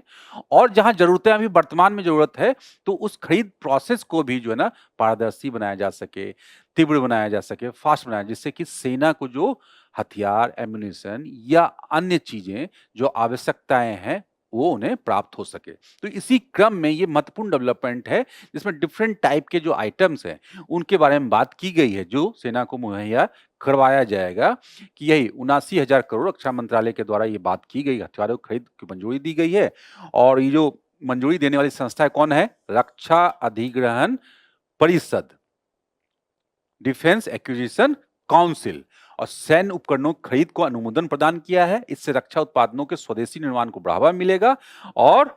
और जहां जरूरतें अभी वर्तमान में जरूरत है तो उस खरीद प्रोसेस को भी जो है ना पारदर्शी बनाया जा सके, तीव्र बनाया जा सके, फास्ट बनाया, जिससे कि सेना को जो हथियार, एम्युनिशन या अन्य चीजें जो आवश्यकताएं हैं वो उन्हें प्राप्त हो सके। तो इसी क्रम में ये महत्वपूर्ण डेवलपमेंट है जिसमें डिफरेंट टाइप के जो आइटम्स हैं उनके बारे में बात की गई है जो सेना को मुहैया करवाया जाएगा, कि यही 79,000 करोड़ रक्षा मंत्रालय के द्वारा ये बात की गई, हथियारों की खरीद की मंजूरी दी गई है। और ये जो मंजूरी देने वाली संस्था कौन है? रक्षा अधिग्रहण परिषद, डिफेंस एक्विजिशन काउंसिल, और सैन्य उपकरणों की खरीद को अनुमोदन प्रदान किया है। इससे रक्षा उत्पादनों के स्वदेशी निर्माण को बढ़ावा मिलेगा और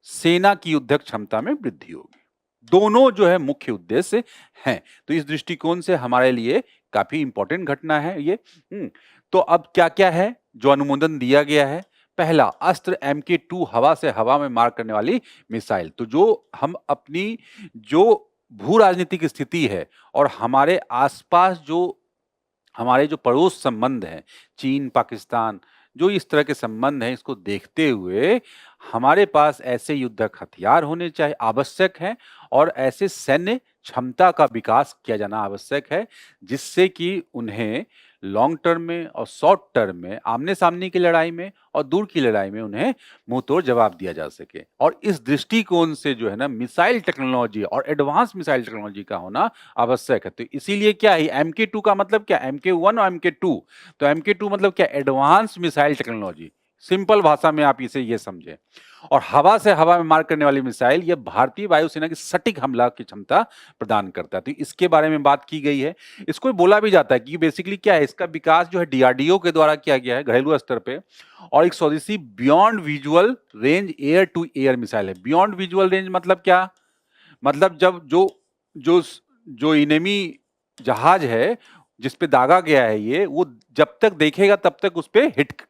सेना की युद्धक क्षमता में वृद्धि होगी। दोनों जो है मुख्य उद्देश्य हैं। तो इस दृष्टिकोण से हमारे लिए काफी इंपॉर्टेंट घटना है ये। तो अब क्या क्या है जो अनुमोदन दिया गया है? पहला, अस्त्र MK2 हवा से हवा में मार करने वाली मिसाइल। तो जो हम अपनी जो भू राजनीतिक स्थिति है और हमारे आसपास जो हमारे जो पड़ोस संबंध हैं, चीन, पाकिस्तान, जो इस तरह के संबंध हैं, इसको देखते हुए हमारे पास ऐसे युद्धक हथियार होने चाहिए, आवश्यक हैं, और ऐसे सैन्य क्षमता का विकास किया जाना आवश्यक है जिससे कि उन्हें लॉन्ग टर्म में और शॉर्ट टर्म में, आमने सामने की लड़ाई में और दूर की लड़ाई में उन्हें मुंह तोड़ जवाब दिया जा सके। और इस दृष्टिकोण से जो है ना मिसाइल टेक्नोलॉजी और एडवांस मिसाइल टेक्नोलॉजी का होना आवश्यक है। तो इसीलिए क्या है MK2 का मतलब क्या? MK1 और MK2। तो MK2 मतलब क्या? Advance missile technology. सिंपल भाषा में आप इसे ये समझें। और हवा से हवा में मार करने वाली मिसाइल यह भारतीय वायुसेना की सटीक हमला की क्षमता प्रदान करता है। तो इसके बारे में बात की गई है। इसको बोला भी जाता है कि बेसिकली क्या है, इसका विकास जो है DRDO के द्वारा किया गया है घरेलू स्तर पे, और एक स्वदेशी beyond visual range air to air missile है। बियॉन्ड विजुअल रेंज मतलब क्या? मतलब जब जो जो जो इनेमी जहाज है जिस पे दागा गया है ये, वो जब तक देखेगा तब तक उस पे हिट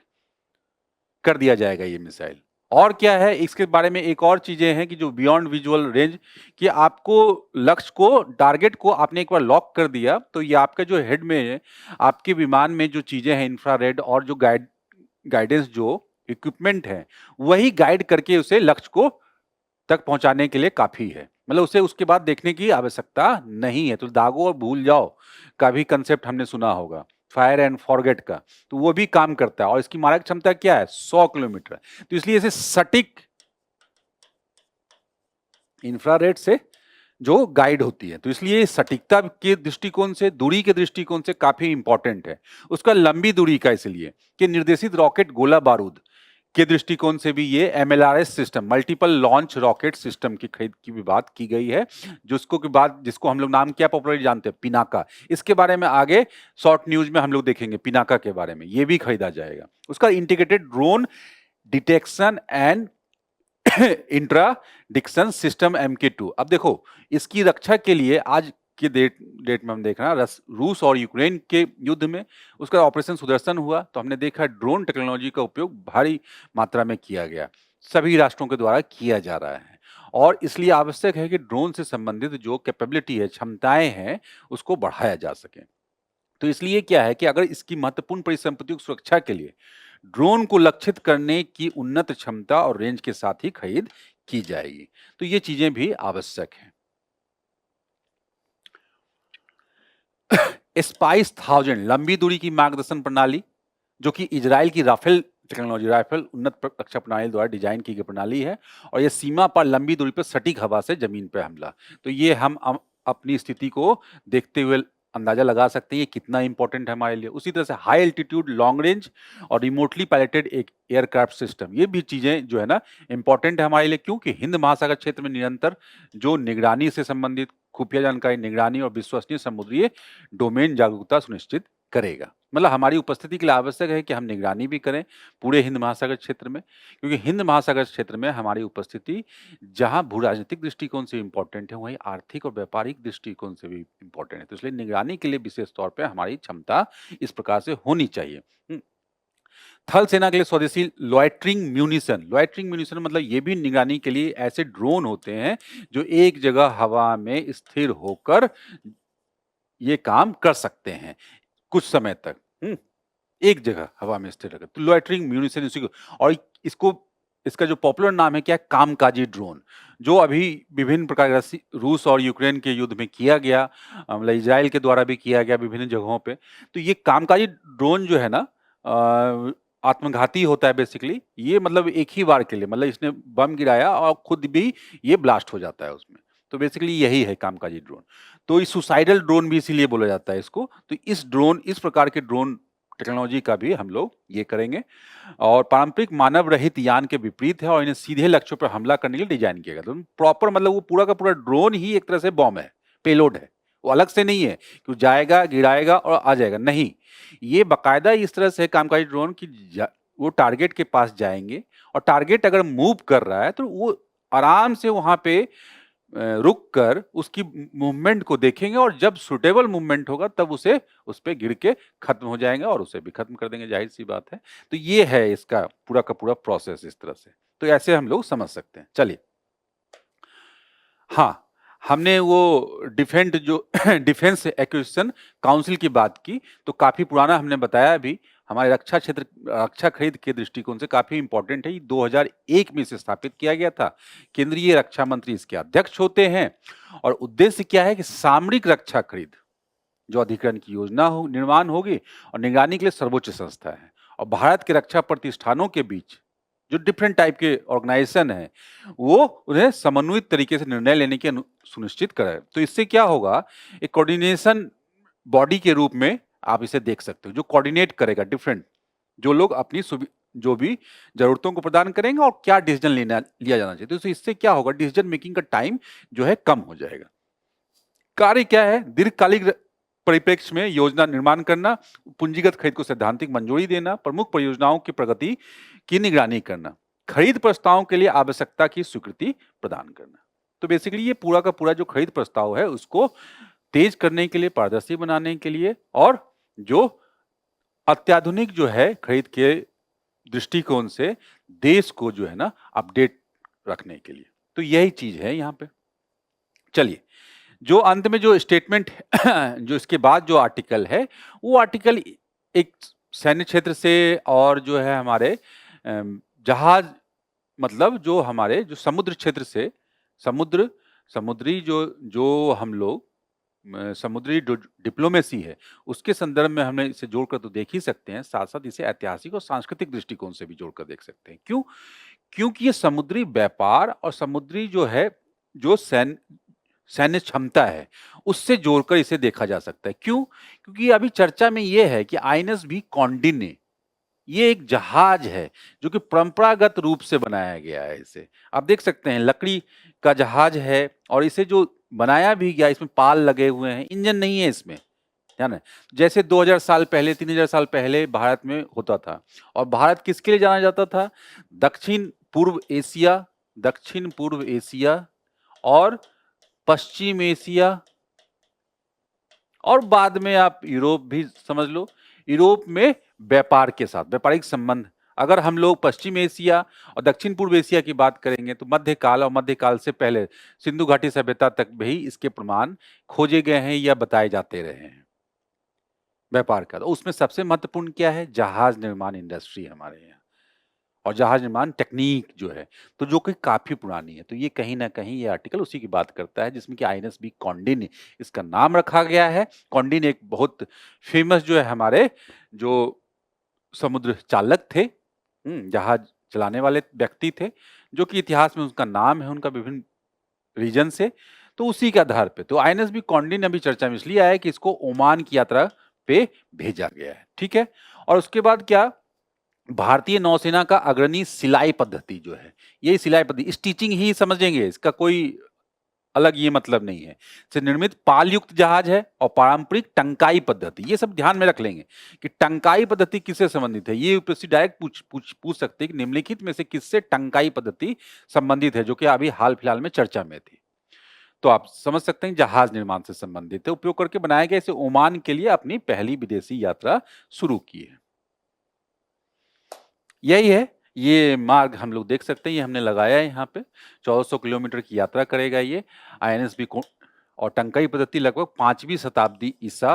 कर दिया जाएगा ये मिसाइल। और क्या है इसके बारे में? एक और चीजें हैं कि जो बियॉन्ड विजुअल रेंज, कि आपको लक्ष्य को, टारगेट को आपने एक बार लॉक कर दिया तो ये आपका जो हेड में है, आपके विमान में जो चीजें हैं इंफ्रारेड और जो गाइडेंस जो इक्विपमेंट है, वही गाइड करके उसे लक्ष्य को तक पहुंचाने के लिए काफी है, मतलब उसे उसके बाद देखने की आवश्यकता नहीं है। तो दागो और भूल जाओ का भी कंसेप्ट हमने सुना होगा, फायर एंड फॉरगेट का, तो वो भी काम करता है और इसकी मारक क्षमता क्या है, 100 किलोमीटर। तो इसलिए इसे सटीक इंफ्रारेड से जो गाइड होती है, तो इसलिए सटीकता के दृष्टिकोण से, दूरी के दृष्टिकोण से काफी इंपॉर्टेंट है। उसका लंबी दूरी का इसलिए कि निर्देशित रॉकेट गोला बारूद के दृष्टिकोण से भी ये MLRS system, multiple launch rocket system की खरीद की भी बात की गई है, जिसको के बाद जिसको हम लोग नाम क्या पॉपुलरली जानते हैं, पिनाका। इसके बारे में आगे शॉर्ट न्यूज में हम लोग देखेंगे पिनाका के बारे में, ये भी खरीदा जाएगा। उसका integrated drone detection and interdiction system MK2। अब देखो इसकी रक्षा के लिए आज के डेट में हम देख रहे हैं रूस और यूक्रेन के युद्ध में उसका ऑपरेशन सुदर्शन हुआ, तो हमने देखा ड्रोन टेक्नोलॉजी का उपयोग भारी मात्रा में किया गया, सभी राष्ट्रों के द्वारा किया जा रहा है। और इसलिए आवश्यक है कि ड्रोन से संबंधित जो कैपेबिलिटी है, क्षमताएं हैं, उसको बढ़ाया जा सके। तो इसलिए क्या है कि अगर इसकी महत्वपूर्ण परिसंपत्तियों की सुरक्षा के लिए ड्रोन को लक्षित करने की उन्नत क्षमता और रेंज के साथ ही खरीद की जाएगी, तो ये चीजें भी आवश्यक हैं। स्पाइस 1000 लंबी दूरी की मार्गदर्शन प्रणाली, जो कि इजराइल की राफेल टेक्नोलॉजी, राफेल उन्नत रक्षा प्रणाली द्वारा डिजाइन की गई प्रणाली है, और यह सीमा पर लंबी दूरी पर सटीक हवा से जमीन पर हमला। तो ये हम अपनी स्थिति को देखते हुए अंदाजा लगा सकते हैं ये कितना इंपॉर्टेंट है हमारे लिए। उसी तरह से हाई एल्टीट्यूड, लॉन्ग रेंज और रिमोटली पायलटेड एक एयरक्राफ्ट सिस्टम, ये भी चीजें जो है ना इंपॉर्टेंट है हमारे लिए, क्योंकि हिंद महासागर क्षेत्र में निरंतर जो निगरानी से संबंधित खुफिया जानकारी, निगरानी और विश्वसनीय समुद्री डोमेन जागरूकता सुनिश्चित करेगा। मतलब हमारी उपस्थिति के लिए आवश्यक है कि हम निगरानी भी करें पूरे हिंद महासागर क्षेत्र में, क्योंकि हिंद महासागर क्षेत्र में हमारी उपस्थिति जहां भू राजनीतिक दृष्टिकोण से इंपॉर्टेंट है, वहीं आर्थिक और व्यापारिक दृष्टिकोण से भी इंपॉर्टेंट है। तो इसलिए निगरानी के लिए विशेष तौर पर हमारी क्षमता इस प्रकार से होनी चाहिए। थल सेना के लिए स्वदेशी लॉइटरिंग म्यूनिशन मतलब ये भी निगरानी के लिए ऐसे ड्रोन होते हैं जो एक जगह हवा में स्थिर होकर ये काम कर सकते हैं कुछ समय तक, एक जगह हवा में स्थिर रहकर। तो लॉइटरिंग म्यूनिशन इसी को, और इसका जो पॉपुलर नाम है क्या है, कामकाजी ड्रोन, जो अभी विभिन्न प्रकार के रूस और यूक्रेन के युद्ध में किया गया, मतलब इजराइल के द्वारा भी किया गया विभिन्न जगहों पे। तो ये कामकाजी ड्रोन जो है ना आत्मघाती होता है बेसिकली, ये मतलब एक ही बार के लिए, मतलब इसने बम गिराया और खुद भी ये ब्लास्ट हो जाता है उसमें। तो बेसिकली यही है कामकाजी ड्रोन। तो इस सुसाइडल ड्रोन भी इसीलिए बोला जाता है इसको। तो इस प्रकार के ड्रोन टेक्नोलॉजी का भी हम लोग ये करेंगे, और पारंपरिक मानव रहित यान के विपरीत है और इन्हें सीधे लक्ष्यों पर हमला करने के लिए डिजाइन किया गया। तो प्रॉपर मतलब वो पूरा का पूरा ड्रोन ही एक तरह से बॉम्ब है, पेलोड है, वो अलग से नहीं है कि जाएगा, गिराएगा और आ जाएगा, नहीं। ये बाकायदा इस तरह से कामकाजी ड्रोन की वो टारगेट के पास जाएंगे, और टारगेट अगर मूव कर रहा है तो वो आराम से वहां पे रुक कर उसकी मूवमेंट को देखेंगे, और जब सुटेबल मूवमेंट होगा तब उस पे गिर के खत्म हो जाएंगे और उसे भी खत्म कर देंगे, जाहिर सी बात है। तो ये है इसका पूरा का पूरा प्रोसेस इस तरह से। तो ऐसे हम लोग समझ सकते हैं। चलिए, हाँ, हमने वो डिफेंस एक्विजिशन काउंसिल की बात की, तो काफी पुराना हमने बताया भी, हमारे रक्षा खरीद के दृष्टिकोण से काफी इंपॉर्टेंट है। 2001 में इसे स्थापित किया गया था। केंद्रीय रक्षा मंत्री इसके अध्यक्ष होते हैं, और उद्देश्य क्या है कि सामरिक रक्षा खरीद जो अधिकरण की योजना निर्माण होगी और निगरानी के लिए सर्वोच्च संस्था है, और भारत के रक्षा प्रतिष्ठानों के बीच जो डिफरेंट टाइप के ऑर्गेनाइजेशन है, वो उन्हें समन्वित तरीके से निर्णय लेने की सुनिश्चित करे। तो इससे क्या होगा, एक कोऑर्डिनेशन बॉडी के रूप में आप इसे देख सकते हो, जो कोऑर्डिनेट करेगा डिफरेंट, जो लोग अपनी जो भी जरूरतों को प्रदान करेंगे और क्या डिसीजन लिया जाना चाहिए। तो इससे क्या होगा, डिसीजन मेकिंग का टाइम जो है कम हो जाएगा। कार्य क्या है, दीर्घकालिक परिप्रेक्ष्य में योजना निर्माण करना, पूंजीगत खरीद को सैद्धांतिक मंजूरी देना, प्रमुख परियोजनाओं की प्रगति की निगरानी करना, खरीद प्रस्तावों के लिए आवश्यकता की स्वीकृति प्रदान करना। तो बेसिकली ये पूरा का पूरा जो खरीद प्रस्ताव है उसको तेज करने के लिए, पारदर्शी बनाने के लिए, और जो अत्याधुनिक जो है खरीद के दृष्टिकोण से देश को जो है ना अपडेट रखने के लिए। तो यही चीज है यहाँ पे। चलिए, जो अंत में जो स्टेटमेंट जो इसके बाद जो आर्टिकल है, वो आर्टिकल एक सैन्य क्षेत्र से और जो है हमारे जहाज, मतलब जो हमारे जो समुद्र क्षेत्र से समुद्र समुद्री जो जो हम लोग समुद्री जो डिप्लोमेसी है, उसके संदर्भ में हमने इसे जोड़कर तो देख ही सकते हैं, साथ-साथ इसे ऐतिहासिक और सांस्कृतिक दृष्टिकोण से भी जोड़कर देख सकते हैं। क्यों? क्योंकि ये समुद्री व्यापार और समुद्री जो है, जो सैन्य क्षमता है, उससे जोड़कर इसे देखा जा सकता है। क्यों? क्योंकि अभी चर्चा में ये है कि आईएनएस कौंडिन्य, ये एक जहाज है जो कि परंपरागत रूप से बनाया गया है इसे। आप देख सकते हैं लकड़ी का जहाज है और इसे जो बनाया भी गया, इसमें पाल लगे हुए हैं, इंजन नहीं है इसमें, है ना? जैसे 2000 साल पहले, 3000 साल पहले भारत में होता था। और भारत किसके लिए जाना जाता था? दक्षिण पूर्व एशिया, दक्षिण पूर्व एशिया और पश्चिम एशिया, और बाद में आप यूरोप भी समझ लो। यूरोप में व्यापार के साथ व्यापारिक संबंध, अगर हम लोग पश्चिम एशिया और दक्षिण पूर्व एशिया की बात करेंगे तो मध्यकाल और मध्यकाल से पहले सिंधु घाटी सभ्यता तक भी इसके प्रमाण खोजे गए हैं या बताए जाते रहे हैं व्यापार का। तो उसमें सबसे महत्वपूर्ण क्या है? जहाज निर्माण इंडस्ट्री हमारे यहाँ, और जहाज निर्माण टेक्निक जो है, तो जो कि काफी पुरानी है। तो ये कहीं ना कहीं ये आर्टिकल उसी की बात करता है, जिसमें कि आईएनएस कौंडिन्य इसका नाम रखा गया है। कौंडिन्य एक बहुत फेमस जो है हमारे जो समुद्र चालक थे, जहाज चलाने वाले व्यक्ति थे, जो कि इतिहास में उसका नाम है उनका विभिन्न रीजन से। तो उसी के आधार पे तो आईएनएस कौंडिन्य अभी चर्चा में इसलिए आया है कि इसको ओमान की यात्रा पे भेजा गया है, ठीक है। और उसके बाद क्या, भारतीय नौसेना का अग्रणी सिलाई पद्धति जो है, यही सिलाई पद्धति स्टिचिंग ही समझेंगे, इसका कोई अलग ये मतलब नहीं है, से निर्मित पाल युक्त जहाज है। और पारंपरिक टंकाई पद्धति, ये सब ध्यान में रख लेंगे कि टंकाई पद्धति किससे संबंधित है। ये यूपीएससी डायरेक्ट पूछ सकते हैं कि निम्नलिखित में से किससे टंकाई पद्धति संबंधित है, जो कि अभी हाल फिलहाल में चर्चा में थी। तो आप समझ सकते हैं जहाज निर्माण से संबंधित है, उपयोग करके बनाया गया। इसे ओमान के लिए अपनी पहली विदेशी यात्रा शुरू की है। यही है, ये मार्ग हम लोग देख सकते हैं, ये हमने लगाया है यहाँ पे। 1400 किलोमीटर की यात्रा करेगा ये आईएनएस और टंकाई पद्धति लगभग 5वीं शताब्दी ईसा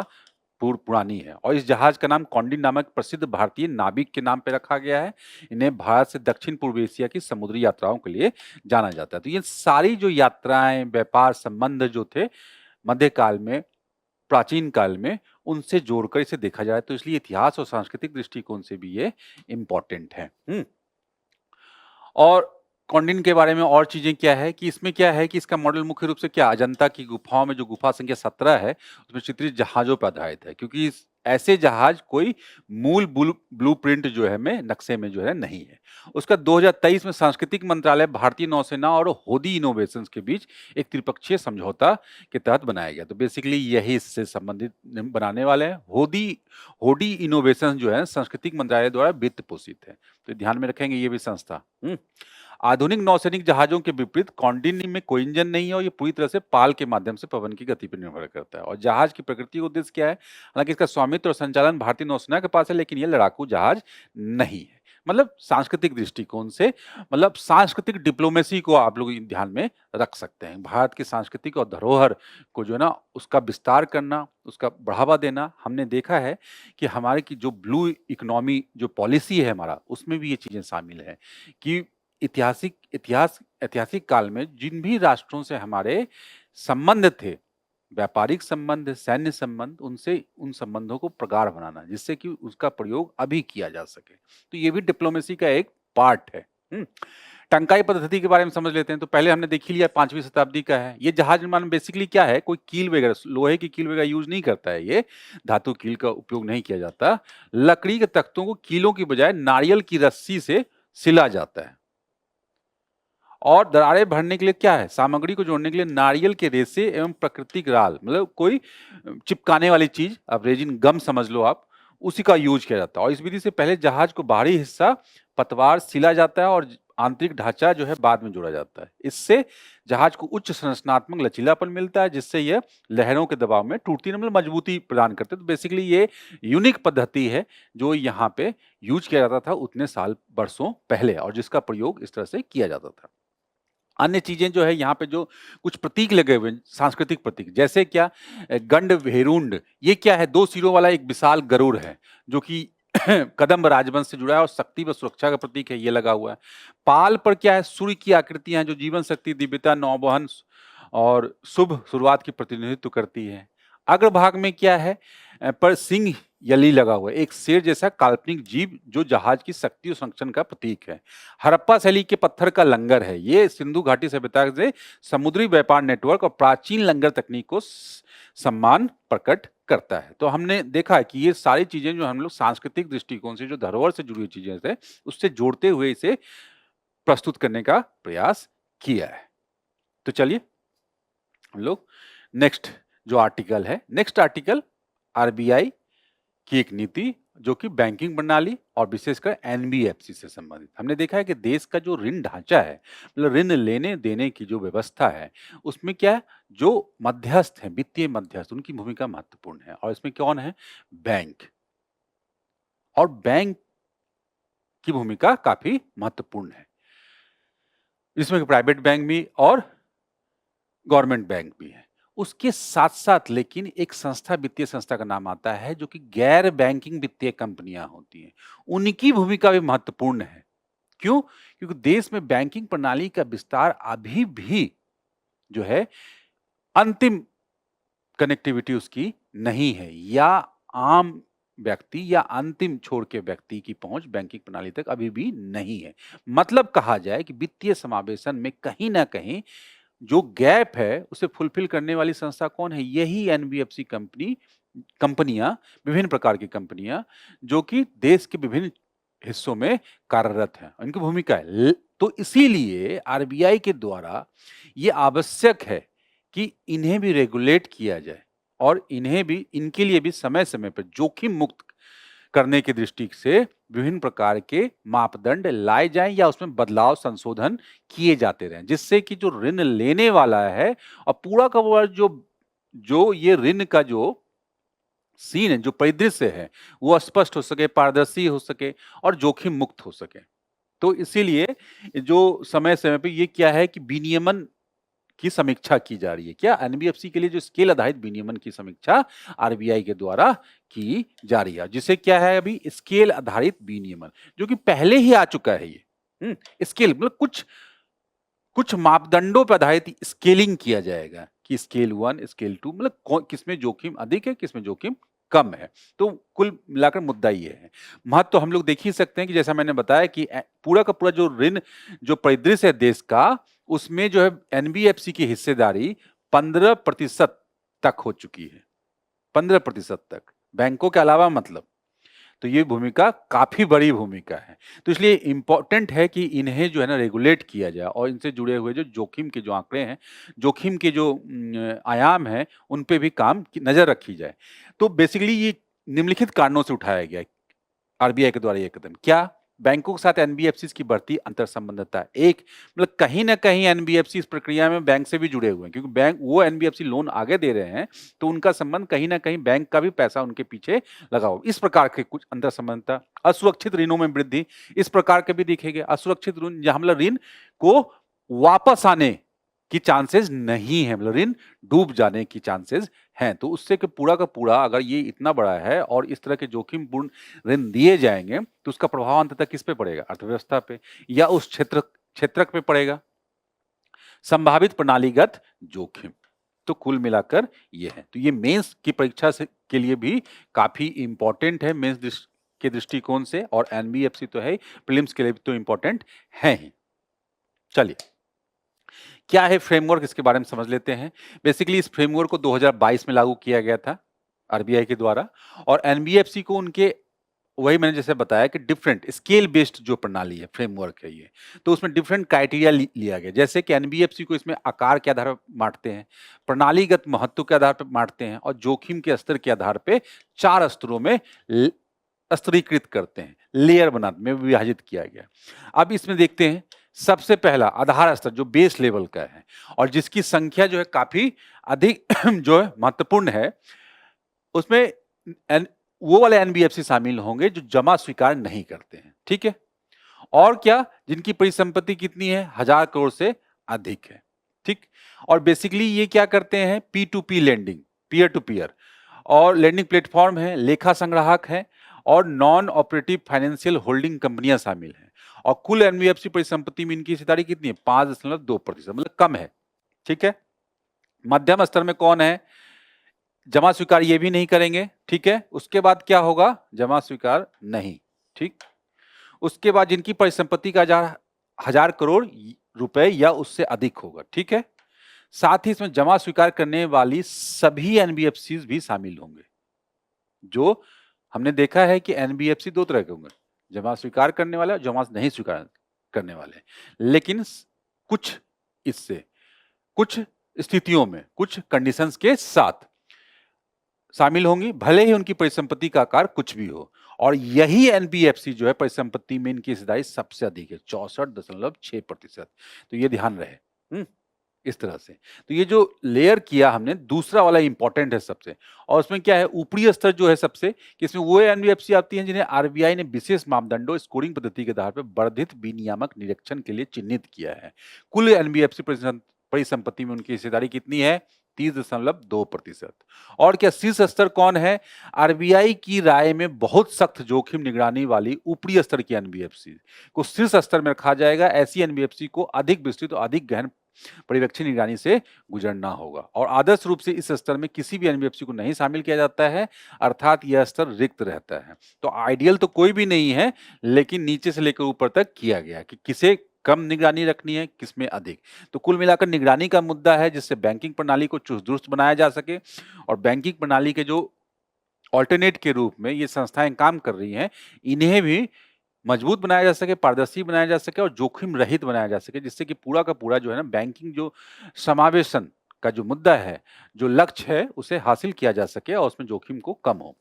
पूर्व पुरानी है। और इस जहाज का नाम कौंडिन्य नामक प्रसिद्ध भारतीय नाविक के नाम पे रखा गया है। इन्हें भारत से दक्षिण पूर्व एशिया की समुद्री यात्राओं के लिए जाना जाता है। तो ये सारी जो यात्राएं, व्यापार संबंध जो थे मध्यकाल में, प्राचीन काल में, उनसे जोड़कर इसे देखा जाए, तो इसलिए इतिहास और सांस्कृतिक दृष्टिकोण से भी ये इंपॉर्टेंट है। और कौंडिन्य के बारे में और चीजें क्या है कि इसमें क्या है कि इसका मॉडल मुख्य रूप से क्या, अजंता की गुफाओं में जो गुफा संख्या 17 है उसमें चित्रित जहाजों पर आधारित है, क्योंकि ऐसे जहाज कोई मूल ब्लूप्रिंट जो है में नक्शे में जो है नहीं है। उसका 2023 में सांस्कृतिक मंत्रालय, भारतीय नौसेना और होडी इनोवेशंस के बीच एक त्रिपक्षीय समझौता के तहत बनाया गया। तो बेसिकली यही इससे संबंधित बनाने वाले हैं। होडी इनोवेशन जो है सांस्कृतिक मंत्रालय द्वारा वित्त पोषित है, तो ध्यान में रखेंगे ये भी संस्था। आधुनिक नौसैनिक जहाजों के विपरीत कौंडिन्य में कोई इंजन नहीं है और ये पूरी तरह से पाल के माध्यम से पवन की गति पर निर्भर करता है। और जहाज की प्रकृति का उद्देश्य क्या है, हालांकि इसका स्वामित्व और संचालन भारतीय नौसेना के पास है, लेकिन ये लड़ाकू जहाज नहीं है। मतलब सांस्कृतिक दृष्टिकोण से, मतलब सांस्कृतिक डिप्लोमेसी को आप लोग ध्यान में रख सकते हैं। भारत की सांस्कृतिक और धरोहर को जो है ना, उसका विस्तार करना, उसका बढ़ावा देना। हमने देखा है कि हमारे की जो ब्लू इकोनॉमी जो पॉलिसी है हमारा, उसमें भी ये चीजें शामिल है कि ऐतिहासिक काल में जिन भी राष्ट्रों से हमारे संबंध थे, व्यापारिक संबंध, सैन्य संबंध, उनसे उन संबंधों को प्रगाढ़ बनाना, जिससे कि उसका प्रयोग अभी किया जा सके। तो ये भी डिप्लोमेसी का एक पार्ट है। टंकाई पद्धति के बारे में समझ लेते हैं। तो पहले हमने देख ही लिया 5वीं शताब्दी का है। ये जहाज निर्माण बेसिकली क्या है, कोई कील वगैरह, लोहे की कील वगैरह यूज नहीं करता है, ये धातु कील का उपयोग नहीं किया जाता। लकड़ी के तख्तों को कीलों की बजाय नारियल की रस्सी से सिला जाता है। और दरारें भरने के लिए क्या है, सामग्री को जोड़ने के लिए नारियल के रेशे एवं प्राकृतिक राल, मतलब कोई चिपकाने वाली चीज, अब रेजिन गम समझ लो आप, उसी का यूज किया जाता है। और इस विधि से पहले जहाज को बाहरी हिस्सा पतवार सिला जाता है और आंतरिक ढांचा जो है बाद में जोड़ा जाता है। इससे जहाज को उच्च संरचनात्मक लचीलापन मिलता है, जिससे यह लहरों के दबाव में टूटती नहीं, मतलब मजबूती प्रदान करते। तो बेसिकली ये यूनिक पद्धति है जो यहाँ पे यूज किया जाता था उतने साल वर्षों पहले, और जिसका प्रयोग इस तरह से किया जाता था। अन्य चीजें जो है यहाँ पे जो कुछ प्रतीक लगे हुए, सांस्कृतिक प्रतीक, जैसे क्या, गंड भेरुंड, ये क्या है, 2 सिरों वाला एक विशाल गरुड़ है, जो कि कदम्ब राजवंश से जुड़ा है और शक्ति व सुरक्षा का प्रतीक है, ये लगा हुआ है। पाल पर क्या है, सूर्य की आकृतियां हैं जो जीवन शक्ति, दिव्यता, नौवहन और शुभ शुरुआत की प्रतिनिधित्व करती है। अग्रभाग में क्या है, पर सिंह यली लगा हुआ है, एक शेर जैसा काल्पनिक जीव जो जहाज की शक्ति और संरक्षण का प्रतीक है। हड़प्पा शैली के पत्थर का लंगर है, ये सिंधु घाटी सभ्यता से समुद्री व्यापार नेटवर्क और प्राचीन लंगर तकनीक को सम्मान प्रकट करता है। तो हमने देखा है कि ये सारी चीजें जो हम लोग सांस्कृतिक दृष्टिकोण से, जो धरोहर से जुड़ी हुई चीजें थे, उससे जोड़ते हुए इसे प्रस्तुत करने का प्रयास किया है। तो चलिए हम लोग नेक्स्ट जो आर्टिकल है, नेक्स्ट आर्टिकल आरबीआई की एक नीति जो कि बैंकिंग प्रणाली और विशेषकर एनबीएफसी से संबंधित। हमने देखा है कि देश का जो ऋण ढांचा है, मतलब ऋण लेने देने की जो व्यवस्था है, उसमें क्या है, जो मध्यस्थ हैं, वित्तीय मध्यस्थ, उनकी भूमिका महत्वपूर्ण है। और इसमें कौन है, बैंक, और बैंक की भूमिका काफी महत्वपूर्ण है। इसमें प्राइवेट बैंक भी और गवर्नमेंट बैंक भी है। उसके साथ साथ लेकिन एक संस्था, वित्तीय संस्था का नाम आता है जो कि गैर बैंकिंग वित्तीय कंपनियां होती हैं, उनकी भूमिका भी महत्वपूर्ण है। क्यों? क्योंकि देश में बैंकिंग प्रणाली का विस्तार अभी भी जो है अंतिम कनेक्टिविटी उसकी नहीं है, या आम व्यक्ति या अंतिम छोर के व्यक्ति की पहुंच बैंकिंग प्रणाली तक अभी भी नहीं है। मतलब कहा जाए कि वित्तीय समावेशन में कहीं ना कहीं जो गैप है उसे फुलफिल करने वाली संस्था कौन है, यही एनबीएफसी कंपनियां, विभिन्न प्रकार की कंपनियां जो कि देश के विभिन्न हिस्सों में कार्यरत हैं, उनकी भूमिका है। तो इसीलिए आरबीआई के द्वारा ये आवश्यक है कि इन्हें भी रेगुलेट किया जाए और इन्हें भी, इनके लिए भी समय समय पर जोखिम मुक्त करने की दृष्टि से विभिन्न प्रकार के मापदंड लाए जाएं या उसमें बदलाव, संशोधन किए जाते रहें, जिससे कि जो ऋण लेने वाला है और पूरा का पूरा जो ये ऋण का जो सीन है, जो परिदृश्य है, वो स्पष्ट हो सके, पारदर्शी हो सके और जोखिम मुक्त हो सके। तो इसीलिए जो समय समय पे ये क्या है कि विनियमन की समीक्षा की जा रही है। क्या? एनबीएफसी के लिए जो स्केल आधारित विनियमन की समीक्षा आरबीआई के द्वारा की जा रही है, जिसे क्या है अभी स्केल आधारित विनियमन, जो कि पहले ही आ चुका है। ये स्केल मतलब कुछ मापदंडों पर आधारित स्केलिंग किया जाएगा कि स्केल 1, स्केल 2, मतलब किसमें जोखिम अधिक है, किसमें जोखिम कम है। तो कुल मिलाकर मुद्दा ये है। महत्व तो हम लोग देख ही सकते हैं कि जैसा मैंने बताया कि पूरा का पूरा जो ऋण, जो परिदृश्य है देश का, उसमें जो है एनबीएफसी की हिस्सेदारी 15% तक हो चुकी है, 15% तक, बैंकों के अलावा मतलब। तो ये भूमिका काफी बड़ी भूमिका है। तो इसलिए इंपॉर्टेंट है कि इन्हें जो है ना रेगुलेट किया जाए और इनसे जुड़े हुए जो जोखिम के जो आंकड़े हैं, जोखिम के जो आयाम हैं, उन पे भी काम की नजर रखी जाए। तो बेसिकली ये निम्नलिखित कारणों से उठाया गया है आरबीआई के द्वारा ये कदम। क्या? बैंकों के साथ एनबीएफसी की बढ़ती अंतर संबंधता। एक मतलब कहीं ना कहीं एनबीएफसी इस प्रक्रिया में बैंक से भी जुड़े हुए हैं, क्योंकि बैंक वो एनबीएफसी लोन आगे दे रहे हैं, तो उनका संबंध कहीं ना कहीं बैंक का भी पैसा उनके पीछे लगा हुआ। इस प्रकार के कुछ अंतर संबंधता। असुरक्षित ऋणों में वृद्धि, इस प्रकार के भी दिखेंगे। असुरक्षित ऋण जहां मतलब ऋण को वापस आने की चांसेस नहीं है, मतलब ऋण डूब जाने की चांसेस हैं। तो उससे कि पूरा का पूरा अगर ये इतना बड़ा है और इस तरह के जोखिमपूर्ण ऋण दिए जाएंगे तो उसका प्रभाव अंततः किस पे पड़ेगा? अर्थव्यवस्था पे या उस क्षेत्रक पे पड़ेगा। संभावित प्रणालीगत जोखिम। तो कुल मिलाकर ये है। तो ये मेंस की परीक्षा से के लिए भी काफी इंपॉर्टेंट है, मेंस के दृष्टिकोण से, और एनबीएफसी तो है, प्रीलिम्स के लिए भी तो इंपॉर्टेंट है ही। चलिए क्या है फ्रेमवर्क, इसके बारे में समझ लेते हैं। बेसिकली इस फ्रेमवर्क को 2022 में लागू किया गया था आरबीआई के द्वारा, और एनबीएफसी को उनके, वही मैंने जैसे बताया कि डिफरेंट स्केल बेस्ड जो प्रणाली है, फ्रेमवर्क है ये, तो उसमें डिफरेंट क्राइटेरिया लिया गया। जैसे कि एनबीएफसी को इसमें आकार के आधार पर बांटते हैं, प्रणालीगत महत्व के आधार पर बांटते हैं, और जोखिम के स्तर के आधार पर 4 स्तरों में स्तरीकृत करते हैं, लेयर बनाते में विभाजित किया गया। अब इसमें देखते हैं, सबसे पहला आधार स्तर जो बेस लेवल का है और जिसकी संख्या जो है काफी अधिक जो है महत्वपूर्ण है, उसमें वो वाले एनबीएफसी शामिल होंगे जो जमा स्वीकार नहीं करते हैं, ठीक है। और क्या? जिनकी परिसंपत्ति कितनी है? 1000 करोड़ से अधिक है, ठीक। और बेसिकली ये क्या करते हैं? P2P lending, peer to peer, और लेंडिंग प्लेटफॉर्म है, लेखा संग्राहक है, और नॉन ऑपरेटिव फाइनेंशियल होल्डिंग कंपनियां शामिल हैं। और कुल एनबीएफसी परिसंपत्ति में इनकी हिस्सेदारी कितनी है? 5.2%, मतलब कम है। ठीक है। मध्यम स्तर में कौन है? जमा स्वीकार ये भी नहीं करेंगे। ठीक है। उसके बाद क्या होगा? जमा स्वीकार नहीं। ठीक। उसके बाद जिनकी परिसंपत्ति का 1000 करोड़ रुपए या उससे अधिक होगा। ठीक है। साथ ही इसमें जमा स्वीकार करने वाली सभी एनबीएफसी भी शामिल होंगे। जो हमने देखा है कि एनबीएफसी दो तरह के होंगे, जमा स्वीकार करने वाले और जमा नहीं स्वीकार करने वाले। लेकिन कुछ इससे कुछ स्थितियों में कुछ कंडीशंस के साथ शामिल होंगी, भले ही उनकी परिसंपत्ति का आकार कुछ भी हो। और यही एनबीएफसी जो है परिसंपत्ति में इनकी हिस्सेदारी सबसे अधिक है, 64.6%। तो ये ध्यान रहे। इस तरह से तो ये जो लेयर किया हमने, दूसरा वाला इंपॉर्टेंट है सबसे। और उसमें क्या है? ऊपरी स्तर जो है सबसे, कि इसमें वो एनबीएफसी आती हैं जिन्हें आरबीआई ने विशेष मापदंडों स्कोरिंग पद्धति के आधार पर वर्धित विनियामक निरीक्षण के लिए चिन्हित किया है। कुल एनबीएफसी परिसंपत्ति में उनकी हिस्सेदारी कितनी है? 30.2%। और क्या शीर्ष स्तर कौन है? आरबीआई की राय में बहुत सख्त जोखिम निगरानी वाली ऊपरी स्तर की एनबीएफसी को शीर्ष स्तर में रखा जाएगा। ऐसी एनबीएफसी को अधिक विस्तृत और अधिक गहन पर्यवेक्षी निगरानी से गुजरना होगा। और आदर्श रूप से इस स्तर में किसी भी एनबीएफसी को नहीं शामिल किया जाता है, अर्थात यह स्तर रिक्त रहता है। तो आइडियल तो कोई भी नहीं है, लेकिन नीचे से लेकर ऊपर तक किया गया कि किसे कम निगरानी रखनी है, किसमें अधिक। तो कुल मिलाकर निगरानी का मुद्दा है जिससे बैंकिंग प्रणाली को चुस्त दुरुस्त बनाया जा सके और बैंकिंग प्रणाली के जो ऑल्टरनेट के रूप में ये संस्थाएं काम कर रही हैं, इन्हें भी मजबूत बनाया जा सके, पारदर्शी बनाया जा सके और जोखिम रहित बनाया जा सके, जिससे कि पूरा का पूरा जो है ना बैंकिंग जो समावेशन का जो मुद्दा है, जो लक्ष्य है, उसे हासिल किया जा सके और उसमें जोखिम को कम हो।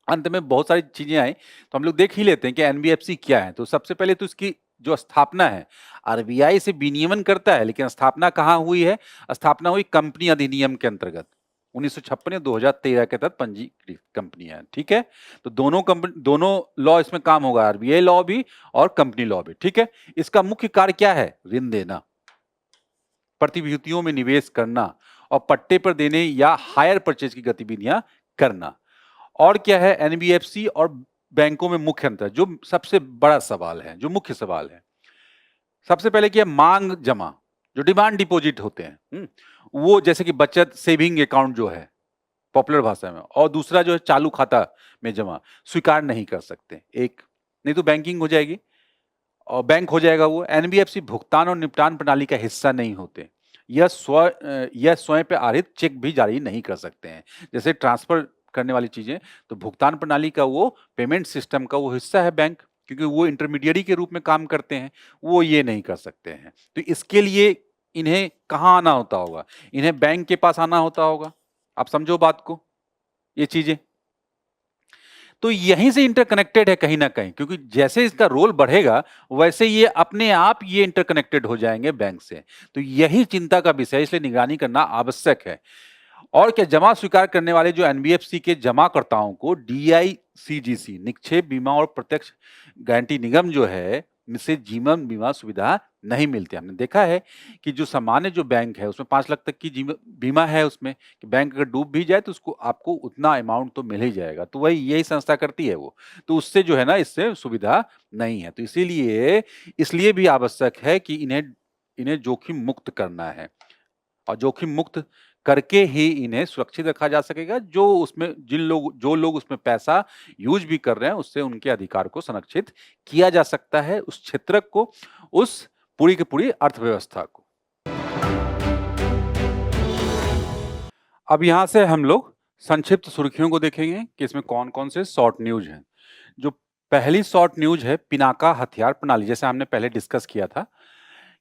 अंत में बहुत सारी चीजें आई तो हम लोग देख ही लेते हैं कि एनबीएफसी क्या है। तो सबसे पहले तो इसकी जो स्थापना है, आरबीआई से विनियमन करता है, लेकिन स्थापना कहाँ हुई है? स्थापना हुई कंपनी अधिनियम के अंतर्गत 1956 या 2013 के तहत पंजीकृत कंपनी है। ठीक है। तो दोनों लॉ इसमें काम होगा, आरबीआई लॉ भी और कंपनी लॉ भी। ठीक है। इसका मुख्य कार्य क्या है? ऋण देना, प्रतिभूतियों में निवेश करना और पट्टे पर देने या हायर परचेज की गतिविधियां करना। और क्या है एनबीएफसी और बैंकों में मुख्य अंतर, जो सबसे बड़ा सवाल है, जो मुख्य सवाल है? सबसे पहले क्या? मांग जमा, जो डिमांड डिपॉजिट होते हैं, वो जैसे कि बचत सेविंग अकाउंट जो है पॉपुलर भाषा में, और दूसरा जो है चालू खाता में जमा, स्वीकार नहीं कर सकते। एक नहीं तो बैंकिंग हो जाएगी और बैंक हो जाएगा वो। एनबीएफसी भुगतान और निपटान प्रणाली का हिस्सा नहीं होते। यह स्वयं पे आधारित चेक भी जारी नहीं कर सकते हैं, जैसे ट्रांसफर करने वाली चीजें। तो भुगतान प्रणाली का वो पेमेंट सिस्टम का वो हिस्सा है बैंक, क्योंकि वो इंटरमीडिएरी के रूप में काम करते हैं, वो ये नहीं कर सकते हैं। तो इसके लिए इन्हें कहाँ आना होता होगा? इन्हें बैंक के पास आना होता होगा। आप समझो बात को, ये चीजें तो यहीं से इंटरकनेक्टेड है कहीं ना कहीं, क्योंकि जैसे इसका रोल बढ़ेगा वैसे ये अपने आप ये इंटरकनेक्टेड हो जाएंगे बैंक से। तो यही चिंता का विषय, इसलिए निगरानी करना आवश्यक है। और क्या? जमा स्वीकार करने वाले जो एनबीएफसी के जमाकर्ताओं को डीआईसीजीसी निक्षेप बीमा और प्रत्यक्ष गारंटी निगम जो है से जीवन बीमा सुविधा नहीं मिलती। हमने देखा है कि जो सामान्य जो बैंक है उसमें 5 लाख तक की जीवन बीमा है, उसमें कि बैंक अगर डूब भी जाए तो उसको आपको उतना अमाउंट तो मिल ही जाएगा। तो वही यही संस्था करती है वो, तो उससे जो है ना इससे सुविधा नहीं है। तो इसीलिए इसलिए भी आवश्यक है कि इन्हें जोखिम मुक्त करना है और जोखिम मुक्त करके ही इन्हें सुरक्षित रखा जा सकेगा। जो लोग उसमें पैसा यूज भी कर रहे हैं, उससे उनके अधिकार को संरक्षित किया जा सकता है, उस क्षेत्र को, उस पूरी की पूरी अर्थव्यवस्था को। अब यहां से हम लोग संक्षिप्त सुर्खियों को देखेंगे कि इसमें कौन कौन से शॉर्ट न्यूज हैं। जो पहली शॉर्ट न्यूज है, पिनाका हथियार प्रणाली, जैसे हमने पहले डिस्कस किया था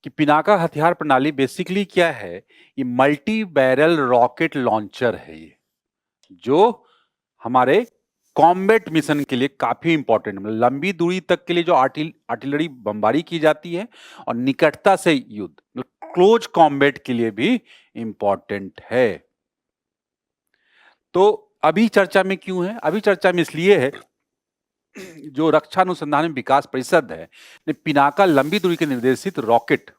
कि पिनाका हथियार प्रणाली बेसिकली क्या है? ये मल्टी बैरल रॉकेट लॉन्चर है, ये जो हमारे कॉम्बैट मिशन के लिए काफी इंपॉर्टेंट, मतलब लंबी दूरी तक के लिए जो आर्टिलरी बमबारी की जाती है और निकटता से युद्ध, मतलब क्लोज कॉम्बैट के लिए भी इंपॉर्टेंट है। तो अभी चर्चा में क्यों है? अभी चर्चा में इसलिए है, जो रक्षा अनुसंधान एवं विकास परिषद है ने पिनाका लंबी दूरी के निर्देशित रॉकेट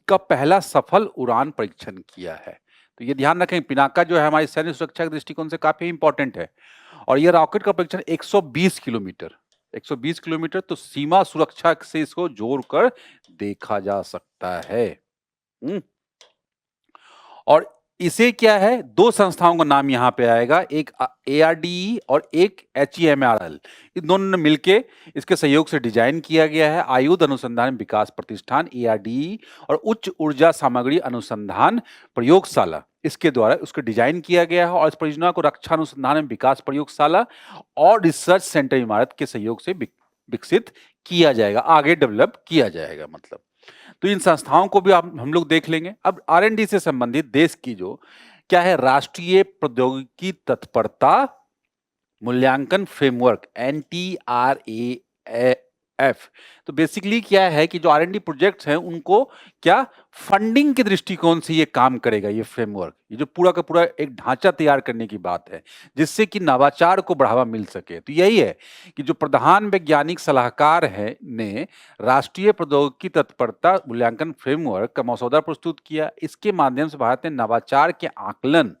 का पहला सफल उड़ान परीक्षण किया है। तो ये ध्यान रखें, पिनाका जो है हमारी सैन्य सुरक्षा के दृष्टिकोण से काफी इंपॉर्टेंट है और यह रॉकेट का परीक्षण 120 किलोमीटर तो सीमा सुरक्षा से इसको जोड़कर देखा जा सकता है। हम्म। और इसे क्या है, दो संस्थाओं का नाम यहां पे आएगा, एक ARDE और एक HEMRL। इन दोनों ने मिलके इसके सहयोग से डिजाइन किया गया है। आयुध अनुसंधान विकास प्रतिष्ठान ARDE और उच्च ऊर्जा सामग्री अनुसंधान प्रयोगशाला, इसके द्वारा उसको डिजाइन किया गया है। और इस परियोजना को रक्षा अनुसंधान एवं विकास प्रयोगशाला और रिसर्च सेंटर इमारत के सहयोग से विकसित किया जाएगा, आगे डेवलप किया जाएगा मतलब। तो इन संस्थाओं को भी हम लोग देख लेंगे। अब R&D से संबंधित देश की जो क्या है, राष्ट्रीय प्रौद्योगिकी तत्परता मूल्यांकन फ्रेमवर्क NTRAF। तो बेसिकली क्या है कि जो R&D प्रोजेक्ट्स हैं उनको क्या फंडिंग के दृष्टिकोण से ये काम करेगा, ये फ्रेमवर्क, ये जो पूरा का पूरा एक ढांचा तैयार करने की बात है जिससे कि नवाचार को बढ़ावा मिल सके। तो यही है कि जो प्रधान वैज्ञानिक सलाहकार है ने राष्ट्रीय प्रौद्योगिकी तत्परता मूल्यांकन फ्रेमवर्क का मसौदा प्रस्तुत किया। इसके माध्यम से भारत ने नवाचार के आकलन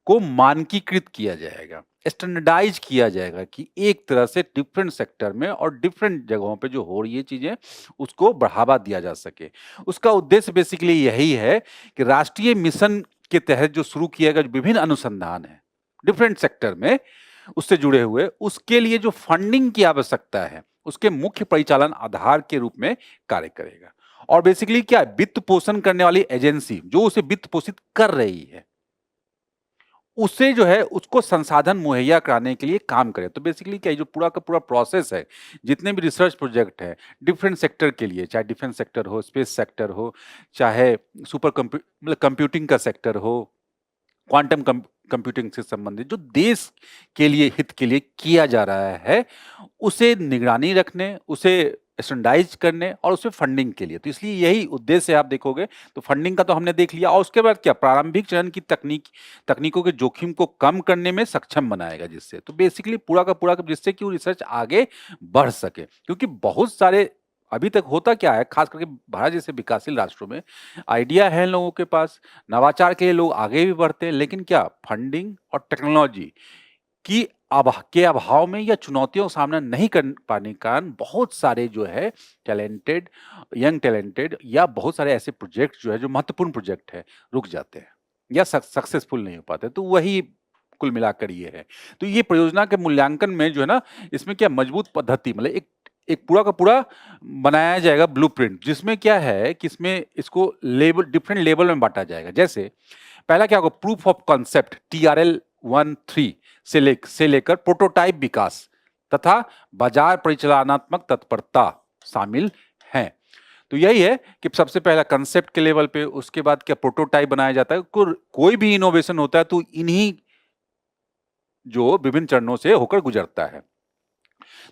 को मानकीकृत किया जाएगा, स्टैंडर्डाइज किया जाएगा कि एक तरह से डिफरेंट सेक्टर में और डिफरेंट जगहों पे जो हो रही है चीजें उसको बढ़ावा दिया जा सके। उसका उद्देश्य बेसिकली यही है कि राष्ट्रीय मिशन के तहत जो शुरू किया गया जो विभिन्न अनुसंधान है डिफरेंट सेक्टर में उससे जुड़े हुए, उसके लिए जो फंडिंग की आवश्यकता है उसके मुख्य परिचालन आधार के रूप में कार्य करेगा। और बेसिकली क्या, वित्त पोषण करने वाली एजेंसी जो उसे वित्त पोषित कर रही है उसे जो है उसको संसाधन मुहैया कराने के लिए काम करे। तो बेसिकली क्या, जो पूरा का पूरा प्रोसेस है, जितने भी रिसर्च प्रोजेक्ट है डिफरेंट सेक्टर के लिए, चाहे डिफेंस सेक्टर हो, स्पेस सेक्टर हो, चाहे सुपर मतलब कंप्यूटिंग का सेक्टर हो, क्वांटम कंप्यूटिंग से संबंधित जो देश के लिए हित के लिए किया जा रहा है उसे निगरानी रखने, उसे स्टैंडर्डाइज करने और उसमें फंडिंग के लिए। तो इसलिए यही उद्देश्य है। आप देखोगे तो फंडिंग का तो हमने देख लिया और उसके बाद क्या, प्रारंभिक चरण की तकनीकों के जोखिम को कम करने में सक्षम बनाएगा, जिससे तो बेसिकली पूरा का पूरा जिससे कि वो रिसर्च आगे बढ़ सके। क्योंकि बहुत सारे अभी तक होता क्या है, खास करके भारत जैसे विकासशील राष्ट्रों में आइडिया है लोगों के पास, नवाचार के लिए लोग आगे भी बढ़ते हैं, लेकिन क्या फंडिंग और टेक्नोलॉजी की के अभाव में या चुनौतियों का सामना नहीं कर पाने के कारण बहुत सारे जो है टैलेंटेड, यंग टैलेंटेड या बहुत सारे ऐसे प्रोजेक्ट जो है जो महत्वपूर्ण प्रोजेक्ट है रुक जाते हैं या सक्सेसफुल नहीं हो पाते। तो वही कुल मिलाकर ये है। तो ये परियोजना के मूल्यांकन में जो है ना, इसमें क्या मजबूत पद्धति मतलब एक एक पूरा का पूरा बनाया जाएगा ब्लूप्रिंट, जिसमें क्या है कि इसमें इसको लेवल डिफरेंट लेवल में बांटा जाएगा। जैसे पहला क्या होगा, प्रूफ ऑफ कॉन्सेप्ट TRL-1-3 से लेकर प्रोटोटाइप विकास तथा बाजार परिचालनात्मक तत्परता शामिल हैं। तो यही है कि सबसे पहला कंसेप्ट के लेवल पे, उसके बाद क्या प्रोटोटाइप बनाया जाता है। कोई भी इनोवेशन होता है तो इन्हीं जो विभिन्न चरणों से होकर गुजरता है।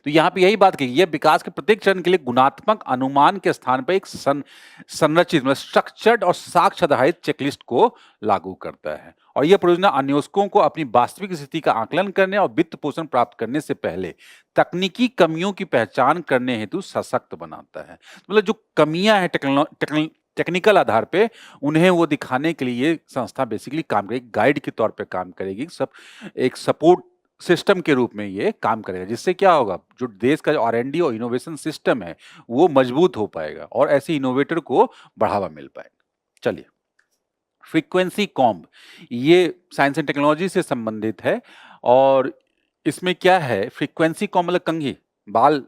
तो यहां पे यही बात कही, यह विकास के प्रत्येक चरण के लिए गुणात्मक अनुमान के स्थान पर एक संरचित मतलब स्ट्रक्चर्ड और साक्ष्य आधारित चेकलिस्ट को लागू करता है। और यह परियोजना अन्वेषकों को अपनी वास्तविक स्थिति का आकलन करने और वित्त पोषण प्राप्त करने से पहले तकनीकी कमियों की पहचान करने हेतु सशक्त बनाता है। मतलब जो कमियां हैं टेक्निकल आधार पे उन्हें वो दिखाने के लिए ये संस्था बेसिकली काम करेगी, गाइड के तौर पे काम करेगी, सब एक सपोर्ट सिस्टम के रूप में ये काम करेगा। जिससे क्या होगा, जो देश का R&D और इनोवेशन सिस्टम है वो मजबूत हो पाएगा और ऐसे इनोवेटर को बढ़ावा मिल पाएगा। चलिए, फ्रीक्वेंसी कॉम्ब ये साइंस एंड टेक्नोलॉजी से संबंधित है। और इसमें क्या है, फ्रीक्वेंसी कॉम्ब मतलब कंघी, बाल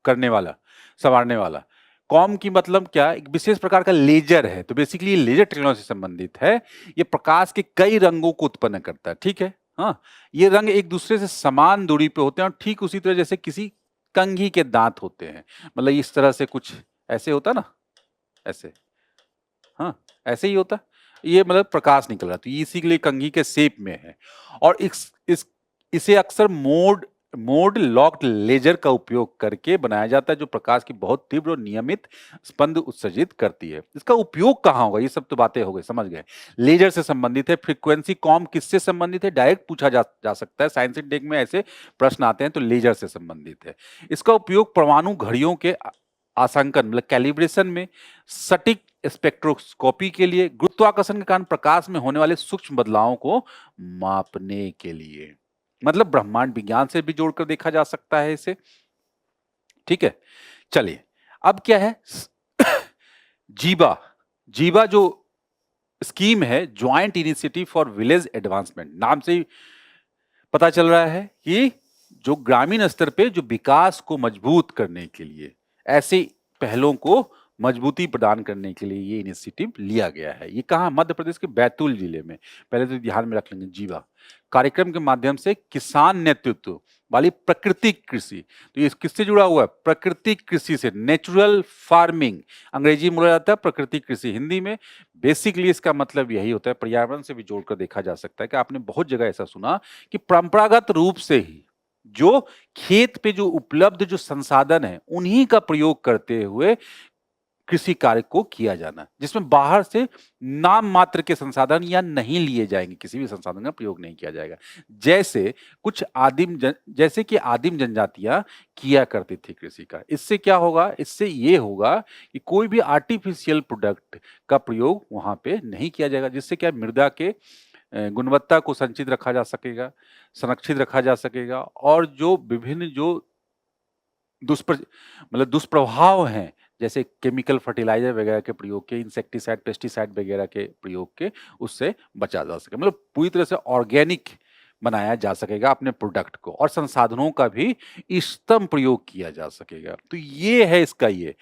करने वाला, संवारने वाला। कॉम की मतलब क्या, एक विशेष प्रकार का लेजर है। तो बेसिकली लेजर टेक्नोलॉजी से संबंधित है। ये प्रकाश के कई रंगों को उत्पन्न करता है, ठीक है। हाँ, ये रंग एक दूसरे से समान दूरी पे होते हैं और ठीक उसी तरह जैसे किसी कंघी के दांत होते हैं, मतलब इस तरह से कुछ ऐसे होता ना, ऐसे, हाँ ऐसे ही होता। ये मतलब प्रकाश निकल रहा, तो इसी के लिए कंघी के शेप में है। और इसे अक्सर मोड लॉक्ड लेजर का उपयोग करके बनाया जाता है, जो प्रकाश की बहुत तीव्र और नियमित स्पंद उत्सर्जित करती है। इसका उपयोग कहाँ होगा, ये सब तो बातें हो गई, समझ गए। लेजर से संबंधित है। फ्रीक्वेंसी कॉम किससे संबंधित है, डायरेक्ट पूछा जा सकता है, साइंस एंड टेक में ऐसे प्रश्न आते हैं, तो लेजर से संबंधित है। इसका उपयोग परमाणु घड़ियों के आंकलन मतलब कैलिब्रेशन में, सटीक स्पेक्ट्रोस्कोपी के लिए, गुरुत्वाकर्षण के कारण प्रकाश में होने वाले सूक्ष्म बदलावों को मापने के लिए। मतलब ब्रह्मांड विज्ञान से भी जोड़कर देखा जा सकता है इसे। ठीक है, चलिए अब क्या है जीबा। जीबा जो स्कीम है, joint initiative for village advancement, नाम से ही पता चल रहा है कि जो ग्रामीण स्तर पे जो विकास को मजबूत करने के लिए, ऐसे पहलों को मजबूती प्रदान करने के लिए ये इनिशिएटिव लिया गया है। ये कहाँ? मध्य प्रदेश के बैतूल जिले में। पहले तो ध्यान में रख लेंगे जीवा। कार्यक्रम के माध्यम से किसान नेतृत्व वाली प्राकृतिक कृषि, तो ये किससे जुड़ा हुआ है? प्राकृतिक कृषि से, नेचुरल फार्मिंग अंग्रेजी में बोला जाता है, प्राकृतिक कृषि हिंदी में। बेसिकली इसका मतलब यही होता है, पर्यावरण से भी जोड़कर देखा जा सकता है कि आपने बहुत जगह ऐसा सुना कि परंपरागत रूप से ही जो खेत पे जो उपलब्ध जो संसाधन है उन्हीं का प्रयोग करते हुए कृषि कार्य को किया जाना, जिसमें बाहर से नाम मात्र के संसाधन या नहीं लिए जाएंगे, किसी भी संसाधन का प्रयोग नहीं किया जाएगा। जैसे कुछ जैसे कि आदिम जनजातियां किया करती थी कृषि का। इससे क्या होगा? इससे ये होगा कि कोई भी आर्टिफिशियल प्रोडक्ट का प्रयोग वहां पे नहीं किया जाएगा, जिससे क्या मृदा के गुणवत्ता को संचित रखा जा सकेगा, संरक्षित रखा जा सकेगा, और जो विभिन्न जो दुष्प्रभाव हैं, जैसे केमिकल फर्टिलाइजर वगैरह के प्रयोग के, इंसेक्टिसाइड पेस्टिसाइड वगैरह के प्रयोग के, उससे बचा जा सके। मतलब पूरी तरह से ऑर्गेनिक बनाया जा सकेगा अपने प्रोडक्ट को, और संसाधनों का भी इष्टतम प्रयोग किया जा सकेगा। तो ये है इसका ये।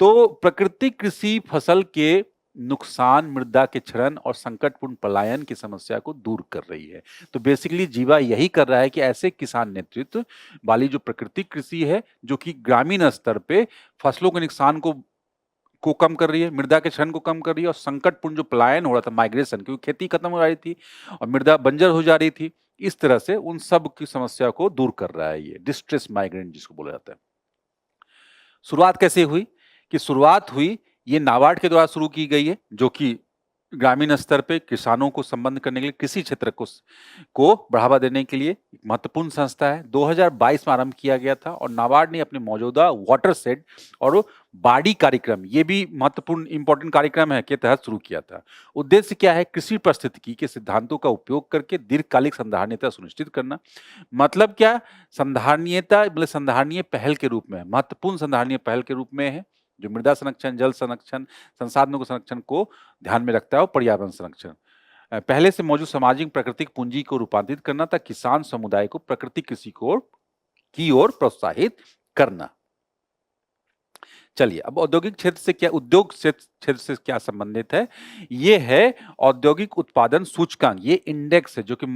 तो प्राकृतिक कृषि फसल के नुकसान, मृदा के क्षरण और संकटपूर्ण पलायन की समस्या को दूर कर रही है। तो बेसिकली जीवा यही कर रहा है कि ऐसे किसान नेतृत्व वाली जो प्राकृतिक कृषि है, जो कि ग्रामीण स्तर पे फसलों के नुकसान को कम कर रही है, मृदा के क्षरण को कम कर रही है, और संकटपूर्ण जो पलायन हो रहा था, माइग्रेशन, क्योंकि खेती खत्म हो रही थी और मृदा बंजर हो जा रही थी, इस तरह से उन सब की समस्या को दूर कर रहा है ये डिस्ट्रेस माइग्रेंट जिसको बोला जाता है। शुरुआत कैसे हुई? कि शुरुआत हुई, ये नाबार्ड के द्वारा शुरू की गई है, जो कि ग्रामीण स्तर पे किसानों को संबंध करने के लिए, कृषि क्षेत्र को बढ़ावा देने के लिए एक महत्वपूर्ण संस्था है। 2022 में आरंभ किया गया था, और नाबार्ड ने अपने मौजूदा वाटर सेट और बाड़ी कार्यक्रम, ये भी महत्वपूर्ण इंपॉर्टेंट कार्यक्रम है, के तहत शुरू किया था। उद्देश्य क्या है? कृषि पारिस्थितिकी के सिद्धांतों का उपयोग करके दीर्घकालिक संधारणीयता सुनिश्चित करना। मतलब क्या? संधारणीयता मतलब संधारणीय पहल के रूप में, महत्वपूर्ण संधारणीय पहल के रूप में है, जो मृदा संरक्षण, जल संरक्षण, संसाधनों के संरक्षण को ध्यान में रखता है, और पर्यावरण संरक्षण। पहले से मौजूद सामाजिक प्राकृतिक पूंजी को रूपांतरित करना था, किसान समुदाय को प्राकृतिक कृषि की ओर प्रोत्साहित करना। चलिए, अब औद्योगिक क्षेत्र से क्या, उद्योग क्षेत्र से क्या संबंधित है? ये है औद्योगिक उत्पादन सूचकांक। ये इंडेक्स है जो कि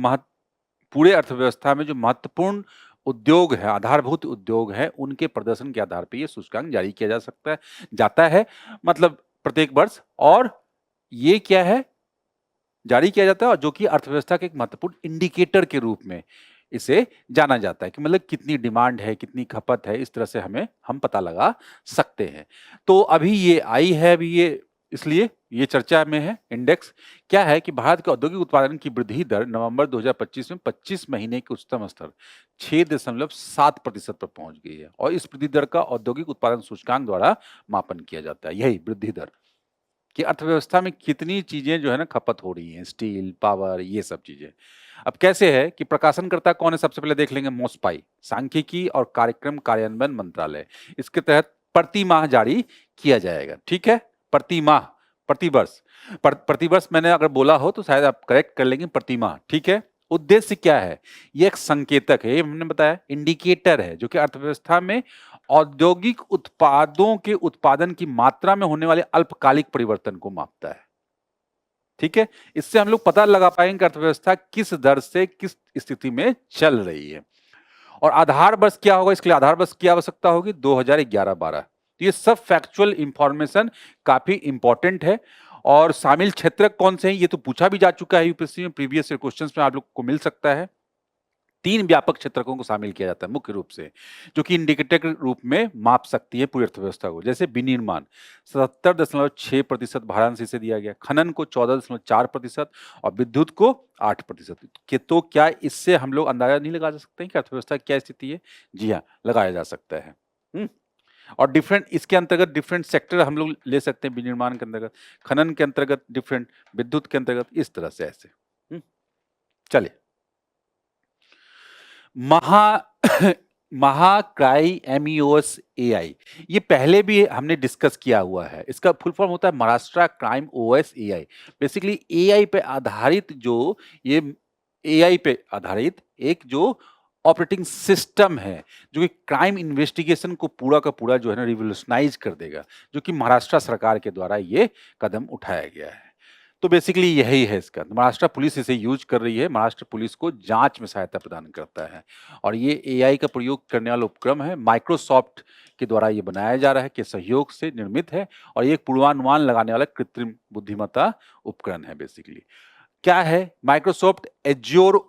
पूरे अर्थव्यवस्था में जो महत्वपूर्ण उद्योग है, आधारभूत उद्योग है, उनके प्रदर्शन के आधार पर ये सूचकांक जारी किया जाता है, मतलब प्रत्येक वर्ष। और ये क्या है? जारी किया जाता है, और जो कि अर्थव्यवस्था के एक महत्वपूर्ण इंडिकेटर के रूप में इसे जाना जाता है, कि मतलब कितनी डिमांड है, कितनी खपत है, इस तरह से हम पता लगा सकते हैं। तो अभी ये आई है, अभी ये इसलिए ये चर्चा में है। इंडेक्स क्या है? कि भारत के औद्योगिक उत्पादन की वृद्धि दर नवंबर 2025 में 25 महीने के उच्चतम स्तर 6.7% पर पहुंच गई है, और इस वृद्धि दर का औद्योगिक उत्पादन सूचकांक द्वारा मापन किया जाता है। यही वृद्धि दर कि अर्थव्यवस्था में कितनी चीजें जो है ना खपत हो रही हैं, स्टील, पावर, ये सब चीजें। अब कैसे है कि प्रकाशनकर्ता कौन है? सबसे पहले देख लेंगे, मोस्पाई, सांख्यिकी और कार्यक्रम कार्यान्वयन मंत्रालय। इसके तहत प्रति माह जारी किया जाएगा। ठीक है, प्रति माह, प्रति वर्ष, प्रति वर्ष मैंने अगर बोला हो तो शायद आप करेक्ट कर लेंगे, प्रति माह। ठीक है। उद्देश्य क्या है? ये एक संकेतक है, ये हमने बताया, इंडिकेटर है, जो कि अर्थव्यवस्था में औद्योगिक उत्पादों के उत्पादन की मात्रा में होने वाले अल्पकालिक परिवर्तन को मापता है। ठीक है, इससे हम लोग पता लगा पाएंगे कि अर्थव्यवस्था किस दर से किस स्थिति में चल रही है। और आधार वर्ष क्या होगा? इसके लिए आधार वर्ष की आवश्यकता होगी 2011-12। तो ये सब फैक्चुअल इंफॉर्मेशन काफी इंपॉर्टेंट है। और शामिल क्षेत्र कौन से हैं ये तो पूछा भी जा चुका है यूपीएससी में, प्रीवियस क्वेश्चंस में आप लोग को मिल सकता है। 3 व्यापक क्षेत्रकों को शामिल किया जाता है मुख्य रूप से, जो कि इंडिकेटर के रूप में माप सकती है पूरी अर्थव्यवस्था को। जैसे विनिर्माण 77.6% भारांश से दिया गया, खनन को 14.4% और विद्युत को 8%। तो क्या इससे हम लोग अंदाजा नहीं लगा सकते हैं कि अर्थव्यवस्था क्या स्थिति है? जी हाँ, लगाया जा सकता है। और डिफरेंट, इसके अंतर्गत डिफरेंट सेक्टर हम लोग ले सकते हैं, विनिर्माण के अंतर्गत, खनन के अंतर्गत डिफरेंट, विद्युत के अंतर्गत, इस तरह से ऐसे। चलिए, महा महाक्राई MEOS AI, ये पहले भी हमने डिस्कस किया हुआ है। इसका फुल फॉर्म होता है Maharashtra crime OS AI। Basically AI पे आधारित जो ये AI पे आधारित एक जो ऑपरेटिंग सिस्टम है, जो कि क्राइम इन्वेस्टिगेशन को पूरा का पूरा जो है ना रिवॉल्यूशनाइज कर देगा, जो कि महाराष्ट्र सरकार के द्वारा ये कदम उठाया गया है। तो बेसिकली यही है इसका। महाराष्ट्र पुलिस इसे यूज कर रही है, महाराष्ट्र पुलिस को जांच में सहायता प्रदान करता है। और ये AI का प्रयोग करने वाला उपक्रम है, माइक्रोसॉफ्ट के द्वारा ये बनाया जा रहा है, के सहयोग से निर्मित है। और ये एक पूर्वानुमान लगाने वाला कृत्रिम बुद्धिमत्ता उपकरण है। बेसिकली क्या है, Microsoft azure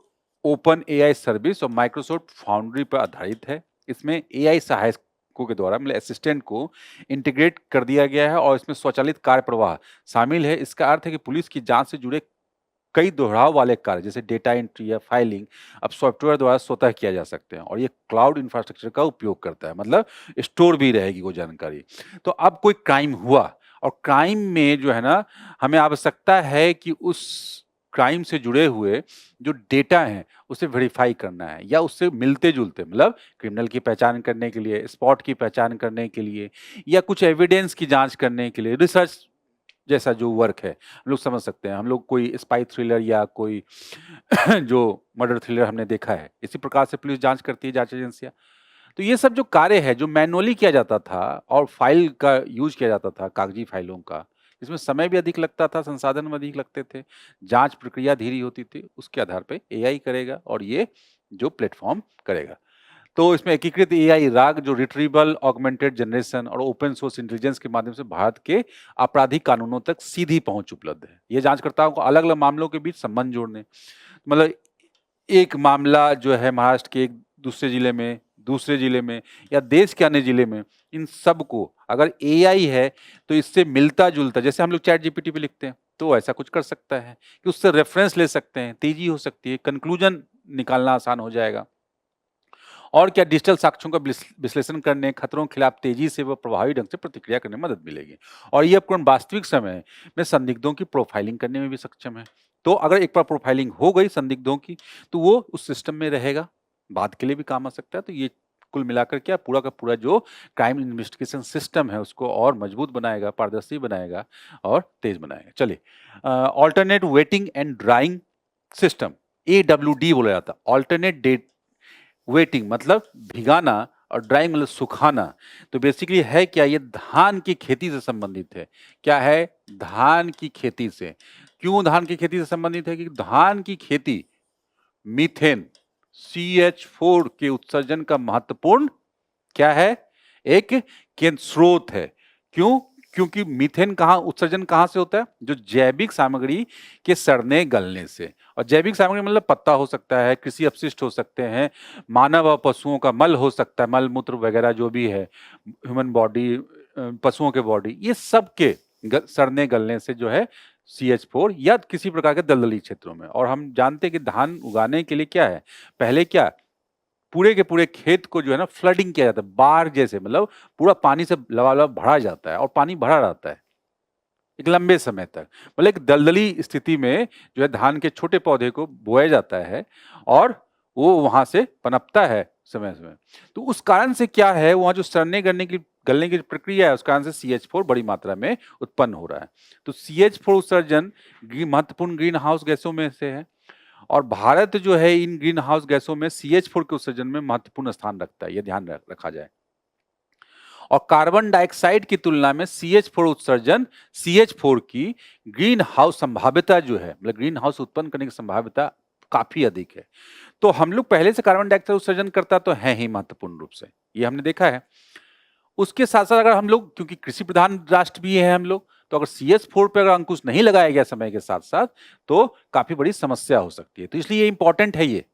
open AI service और माइक्रोसॉफ्ट फाउंड्री पर आधारित है। इसमें AI सहायकों के द्वारा मतलब असिस्टेंट को इंटीग्रेट कर दिया गया है और इसमें स्वचालित कार्य प्रवाह शामिल है। इसका अर्थ है कि पुलिस की जांच से जुड़े कई दोहराव वाले कार्य जैसे डेटा एंट्री या फाइलिंग अब सॉफ्टवेयर द्वारा स्वतः किया जा सकते हैं। और ये क्लाउड इंफ्रास्ट्रक्चर का उपयोग करता है, मतलब स्टोर भी रहेगी वो जानकारी। तो अब कोई क्राइम हुआ और क्राइम में जो है ना हमें आवश्यकता है कि उस क्राइम से जुड़े हुए जो डेटा हैं उसे वेरीफाई करना है या उससे मिलते जुलते, मतलब क्रिमिनल की पहचान करने के लिए, स्पॉट की पहचान करने के लिए या कुछ एविडेंस की जांच करने के लिए, रिसर्च जैसा जो वर्क है हम लोग समझ सकते हैं। हम लोग कोई स्पाई थ्रिलर या कोई जो मर्डर थ्रिलर हमने देखा है, इसी प्रकार से पुलिस जांच करती है, जांच एजेंसियां। तो ये सब जो कार्य है जो मैनुअली किया जाता था और फाइल का यूज किया जाता था, कागजी फाइलों का, इसमें समय भी अधिक लगता था, संसाधन भी अधिक लगते थे, जांच प्रक्रिया धीरे होती थी, उसके आधार पे AI करेगा और ये जो प्लेटफॉर्म करेगा। तो इसमें एकीकृत AI राग जो रिट्रीवल, ऑगमेंटेड जनरेशन और ओपन सोर्स इंटेलिजेंस के माध्यम से भारत के आपराधिक कानूनों तक सीधी पहुंच उपलब्ध है। ये जांचकर्ताओं को अलग अलग मामलों के बीच संबंध जोड़ने, मतलब एक मामला जो है महाराष्ट्र के एक दूसरे जिले में या देश के अन्य जिले में, इन सब को अगर AI है तो इससे मिलता जुलता, जैसे हम लोग चैट GPT पे लिखते हैं तो ऐसा कुछ कर सकता है कि उससे रेफरेंस ले सकते हैं, तेजी हो सकती है, कंक्लूजन निकालना आसान हो जाएगा। और क्या डिजिटल साक्ष्यों का विश्लेषण करने, खतरों के खिलाफ तेजी से व प्रभावी ढंग से प्रतिक्रिया करने में मदद मिलेगी। और ये उपकरण वास्तविक समय में संदिग्धों की प्रोफाइलिंग करने में भी सक्षम है। तो अगर एक बार प्रोफाइलिंग हो गई संदिग्धों की तो वो उस सिस्टम में रहेगा, बाद के लिए भी काम आ सकता है। तो ये कुल मिलाकर क्या पूरा का पूरा जो क्राइम इन्वेस्टिगेशन सिस्टम है उसको और मजबूत बनाएगा, पारदर्शी बनाएगा और तेज बनाएगा। चलिए, alternate wetting and drawing system, AWD बोला जाता है। ऑल्टरनेट डेट वेटिंग मतलब भिगाना और ड्राइंग मतलब सुखाना। तो बेसिकली है क्या, ये धान की खेती से संबंधित है। क्या है, धान की खेती से। क्यों धान की खेती से संबंधित है? क्योंकि धान की खेती मीथेन CH4 के उत्सर्जन का महत्वपूर्ण क्या है, एक केंद्र स्रोत है। क्यों? क्योंकि मीथेन उत्सर्जन कहां से होता है? जो जैविक सामग्री के सड़ने गलने से। और जैविक सामग्री मतलब पत्ता हो सकता है, कृषि अपशिष्ट हो सकते हैं, मानव और पशुओं का मल हो सकता है, मल मूत्र वगैरह जो भी है, ह्यूमन बॉडी, पशुओं के बॉडी, ये सब के सड़ने गलने से जो है CH4 या किसी प्रकार के दलदली क्षेत्रों में। और हम जानते हैं कि धान उगाने के लिए क्या है, पहले क्या पूरे के पूरे खेत को जो है ना फ्लडिंग किया जाता है, बाढ़ जैसे, मतलब पूरा पानी से लबालब भरा जाता है और पानी भरा रहता है एक लंबे समय तक। मतलब एक दलदली स्थिति में जो है धान के छोटे पौधे को बोया जाता है और वो वहां से पनपता है समय समय। तो उस कारण से क्या है, वहां जो सड़ने गलने की प्रक्रिया है, उस कारण से CH4 बड़ी मात्रा में उत्पन्न हो रहा है। तो CH4 उत्सर्जन महत्वपूर्ण ग्रीन हाउस गैसों में से है और भारत जो है इन ग्रीन हाउस गैसों में CH4 के उत्सर्जन में महत्वपूर्ण स्थान रखता है, यह ध्यान रखा जाए। और कार्बन डाइऑक्साइड की तुलना में CH4 उत्सर्जन, CH4 की ग्रीन हाउस संभाव्यता जो है, मतलब ग्रीन हाउस उत्पन्न करने की संभाव्यता काफी अधिक है। तो हम लोग पहले से कार्बन डाइऑक्साइड उत्सर्जन करता तो है ही महत्वपूर्ण रूप से, ये हमने देखा है। उसके साथ साथ अगर हम लोग, क्योंकि कृषि प्रधान राष्ट्र भी है हम लोग, तो अगर CH4 पे अगर अंकुश नहीं लगाया गया समय के साथ साथ तो काफी बड़ी समस्या हो सकती है। तो इसलिए ये इंपॉर्टेंट है, ये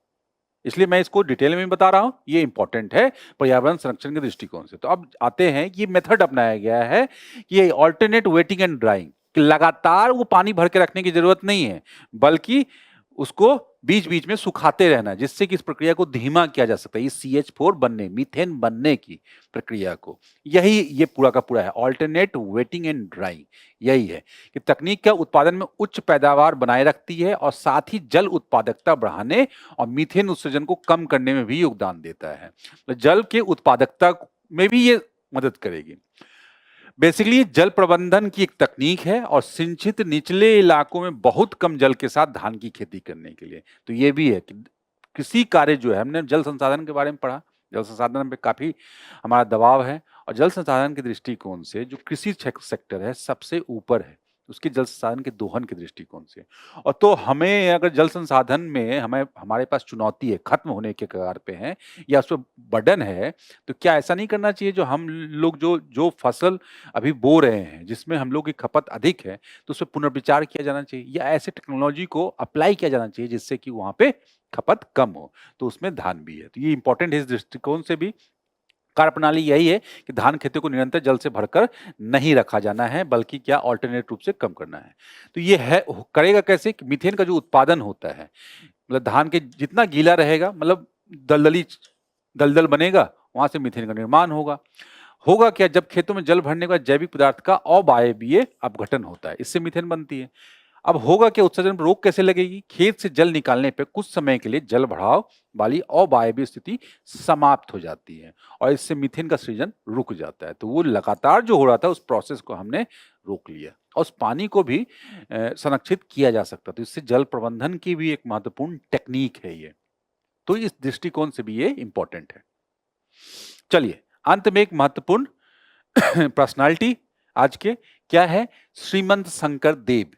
इसलिए मैं इसको डिटेल में बता रहा हूं, ये इंपॉर्टेंट है पर्यावरण संरक्षण के दृष्टिकोण से। तो अब आते हैं कि ये मेथड अपनाया गया है कि ये ऑल्टरनेट वेटिंग एंड ड्राइंग, लगातार वो पानी भर के रखने की जरूरत नहीं है, बल्कि उसको बीच-बीच में सुखाते रहना है, जिससे कि इस प्रक्रिया को धीमा किया जा सकता है, ये CH4 बनने, मीथेन बनने की प्रक्रिया को। यही ये पूरा का पूरा है, अल्टरनेट वेटिंग एंड ड्राइंग। यही है कि तकनीक क्या उत्पादन में उच्च पैदावार बनाए रखती है और साथ ही जल उत्पादकता बढ़ाने और मीथेन उत्सर्जन को कम करने में भी योगदान देता है। तो जल के उत्पादकता में भी ये मदद करेगी। बेसिकली जल प्रबंधन की एक तकनीक है और सिंचित निचले इलाकों में बहुत कम जल के साथ धान की खेती करने के लिए। तो ये भी है कि कृषि कार्य जो है, हमने जल संसाधन के बारे में पढ़ा, जल संसाधन पे काफ़ी हमारा दबाव है और जल संसाधन के दृष्टिकोण से जो कृषि सेक्टर है सबसे ऊपर है, उसके जल संसाधन के दोहन के दृष्टिकोण से। और तो हमें अगर जल संसाधन में हमें हमारे पास चुनौती है, खत्म होने के कगार पे हैं या उस पे बर्डन है, तो क्या ऐसा नहीं करना चाहिए जो हम लोग जो जो फसल अभी बो रहे हैं, जिसमें हम लोग की खपत अधिक है, तो उस पे पुनर्विचार किया जाना चाहिए या ऐसे टेक्नोलॉजी को अप्लाई किया जाना चाहिए जिससे कि वहाँ पे खपत कम हो, तो उसमें धान भी है। तो ये इम्पोर्टेंट है इस दृष्टिकोण से भी। कार्यप्रणाली यही है कि धान खेतों को निरंतर जल से भरकर नहीं रखा जाना है, बल्कि क्या अल्टरनेट रूप से कम करना है। तो ये है करेगा कैसे कि मीथेन का जो उत्पादन होता है, मतलब धान के जितना गीला रहेगा, मतलब दलदली दलदल बनेगा, वहां से मीथेन का निर्माण होगा। होगा क्या, जब खेतों में जल भरने के बाद जैविक पदार्थ का अवायवीय अपघटन होता है, इससे मीथेन बनती है। अब होगा क्या, उत्सर्जन पर रोक कैसे लगेगी? खेत से जल निकालने पे कुछ समय के लिए जल भराव वाली अवायवीय स्थिति समाप्त हो जाती है और इससे मीथेन का सृजन रुक जाता है। तो वो लगातार जो हो रहा था उस प्रोसेस को हमने रोक लिया और उस पानी को भी संरक्षित किया जा सकता। तो इससे जल प्रबंधन की भी एक महत्वपूर्ण टेक्निक है ये। तो इस दृष्टिकोण से भी ये इंपॉर्टेंट है। चलिए अंत में एक महत्वपूर्ण पर्सनालिटी आज के क्या है, श्रीमंत शंकर देव।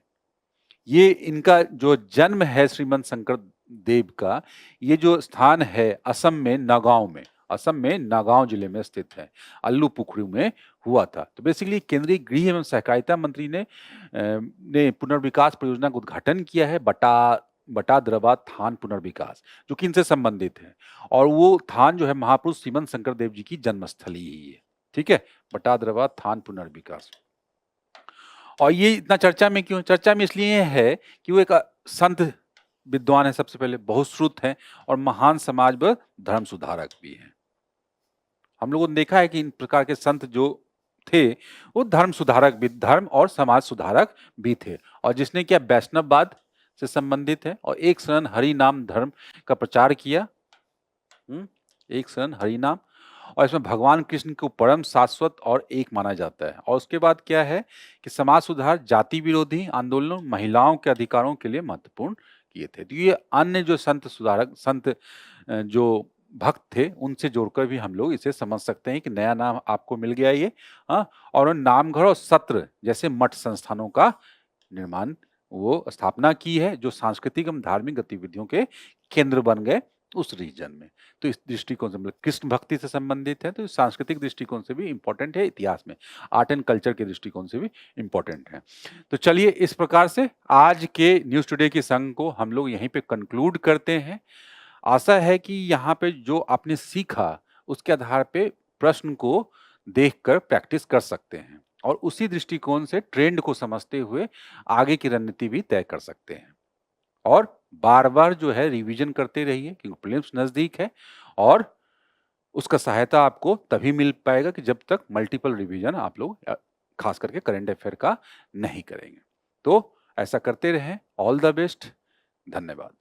ये इनका जो जन्म है श्रीमंत शंकर देव का, ये जो स्थान है असम में नगांव में, असम में नगांव जिले में स्थित है, अल्लूपुखुरु में हुआ था। तो बेसिकली केंद्रीय गृह एवं सहकारिता मंत्री ने पुनर्विकास परियोजना का उद्घाटन किया है, बटाद्रवा थान पुनर्विकास, जो कि इनसे संबंधित है। और वो थान जो है महापुरुष श्रीमंत शंकर देव जी की जन्मस्थली ही है। ठीक है, बटाद्रवा थान पुनर्विकास। और ये इतना चर्चा में क्यों? चर्चा में इसलिए है कि वो एक संत विद्वान है, सबसे पहले बहुश्रुत है और महान समाज व धर्म सुधारक भी है। हम लोगों ने देखा है कि इन प्रकार के संत जो थे वो धर्म सुधारक भी, धर्म और समाज सुधारक भी थे। और जिसने क्या वैष्णववाद से संबंधित है और एक शरण हरि नाम धर्म का प्रचार किया। एक शरण हरि नाम, और इसमें भगवान कृष्ण को परम शाश्वत और एक माना जाता है। और उसके बाद क्या है कि समाज सुधार, जाति विरोधी आंदोलनों, महिलाओं के अधिकारों के लिए महत्वपूर्ण किए थे। तो ये अन्य जो संत सुधारक, संत जो भक्त थे, उनसे जोड़कर भी हम लोग इसे समझ सकते हैं कि नया नाम आपको मिल गया ये। हाँ, और नामघर और सत्र जैसे मठ संस्थानों का निर्माण, वो स्थापना की है, जो सांस्कृतिक एवं धार्मिक गतिविधियों के केंद्र बन गए उस रीजन में। तो इस दृष्टिकोण से मतलब कृष्ण भक्ति से संबंधित है, तो सांस्कृतिक दृष्टिकोण से भी इंपॉर्टेंट है, इतिहास में आर्ट एंड कल्चर के दृष्टिकोण से भी इंपॉर्टेंट है। तो चलिए इस प्रकार से आज के न्यूज टुडे की संग को हम लोग यहीं पे कंक्लूड करते हैं। आशा है कि यहाँ पे जो आपने सीखा उसके आधार पे प्रश्न को देखकर प्रैक्टिस कर सकते हैं और उसी दृष्टिकोण से ट्रेंड को समझते हुए आगे की रणनीति भी तय कर सकते हैं। और बार-बार जो है रिवीजन करते रहिए क्योंकि प्रीलिम्स नज़दीक है और उसका सहायता आपको तभी मिल पाएगा कि जब तक मल्टीपल रिवीजन आप लोग खास करके करंट अफेयर का नहीं करेंगे। तो ऐसा करते रहें। All the best. धन्यवाद।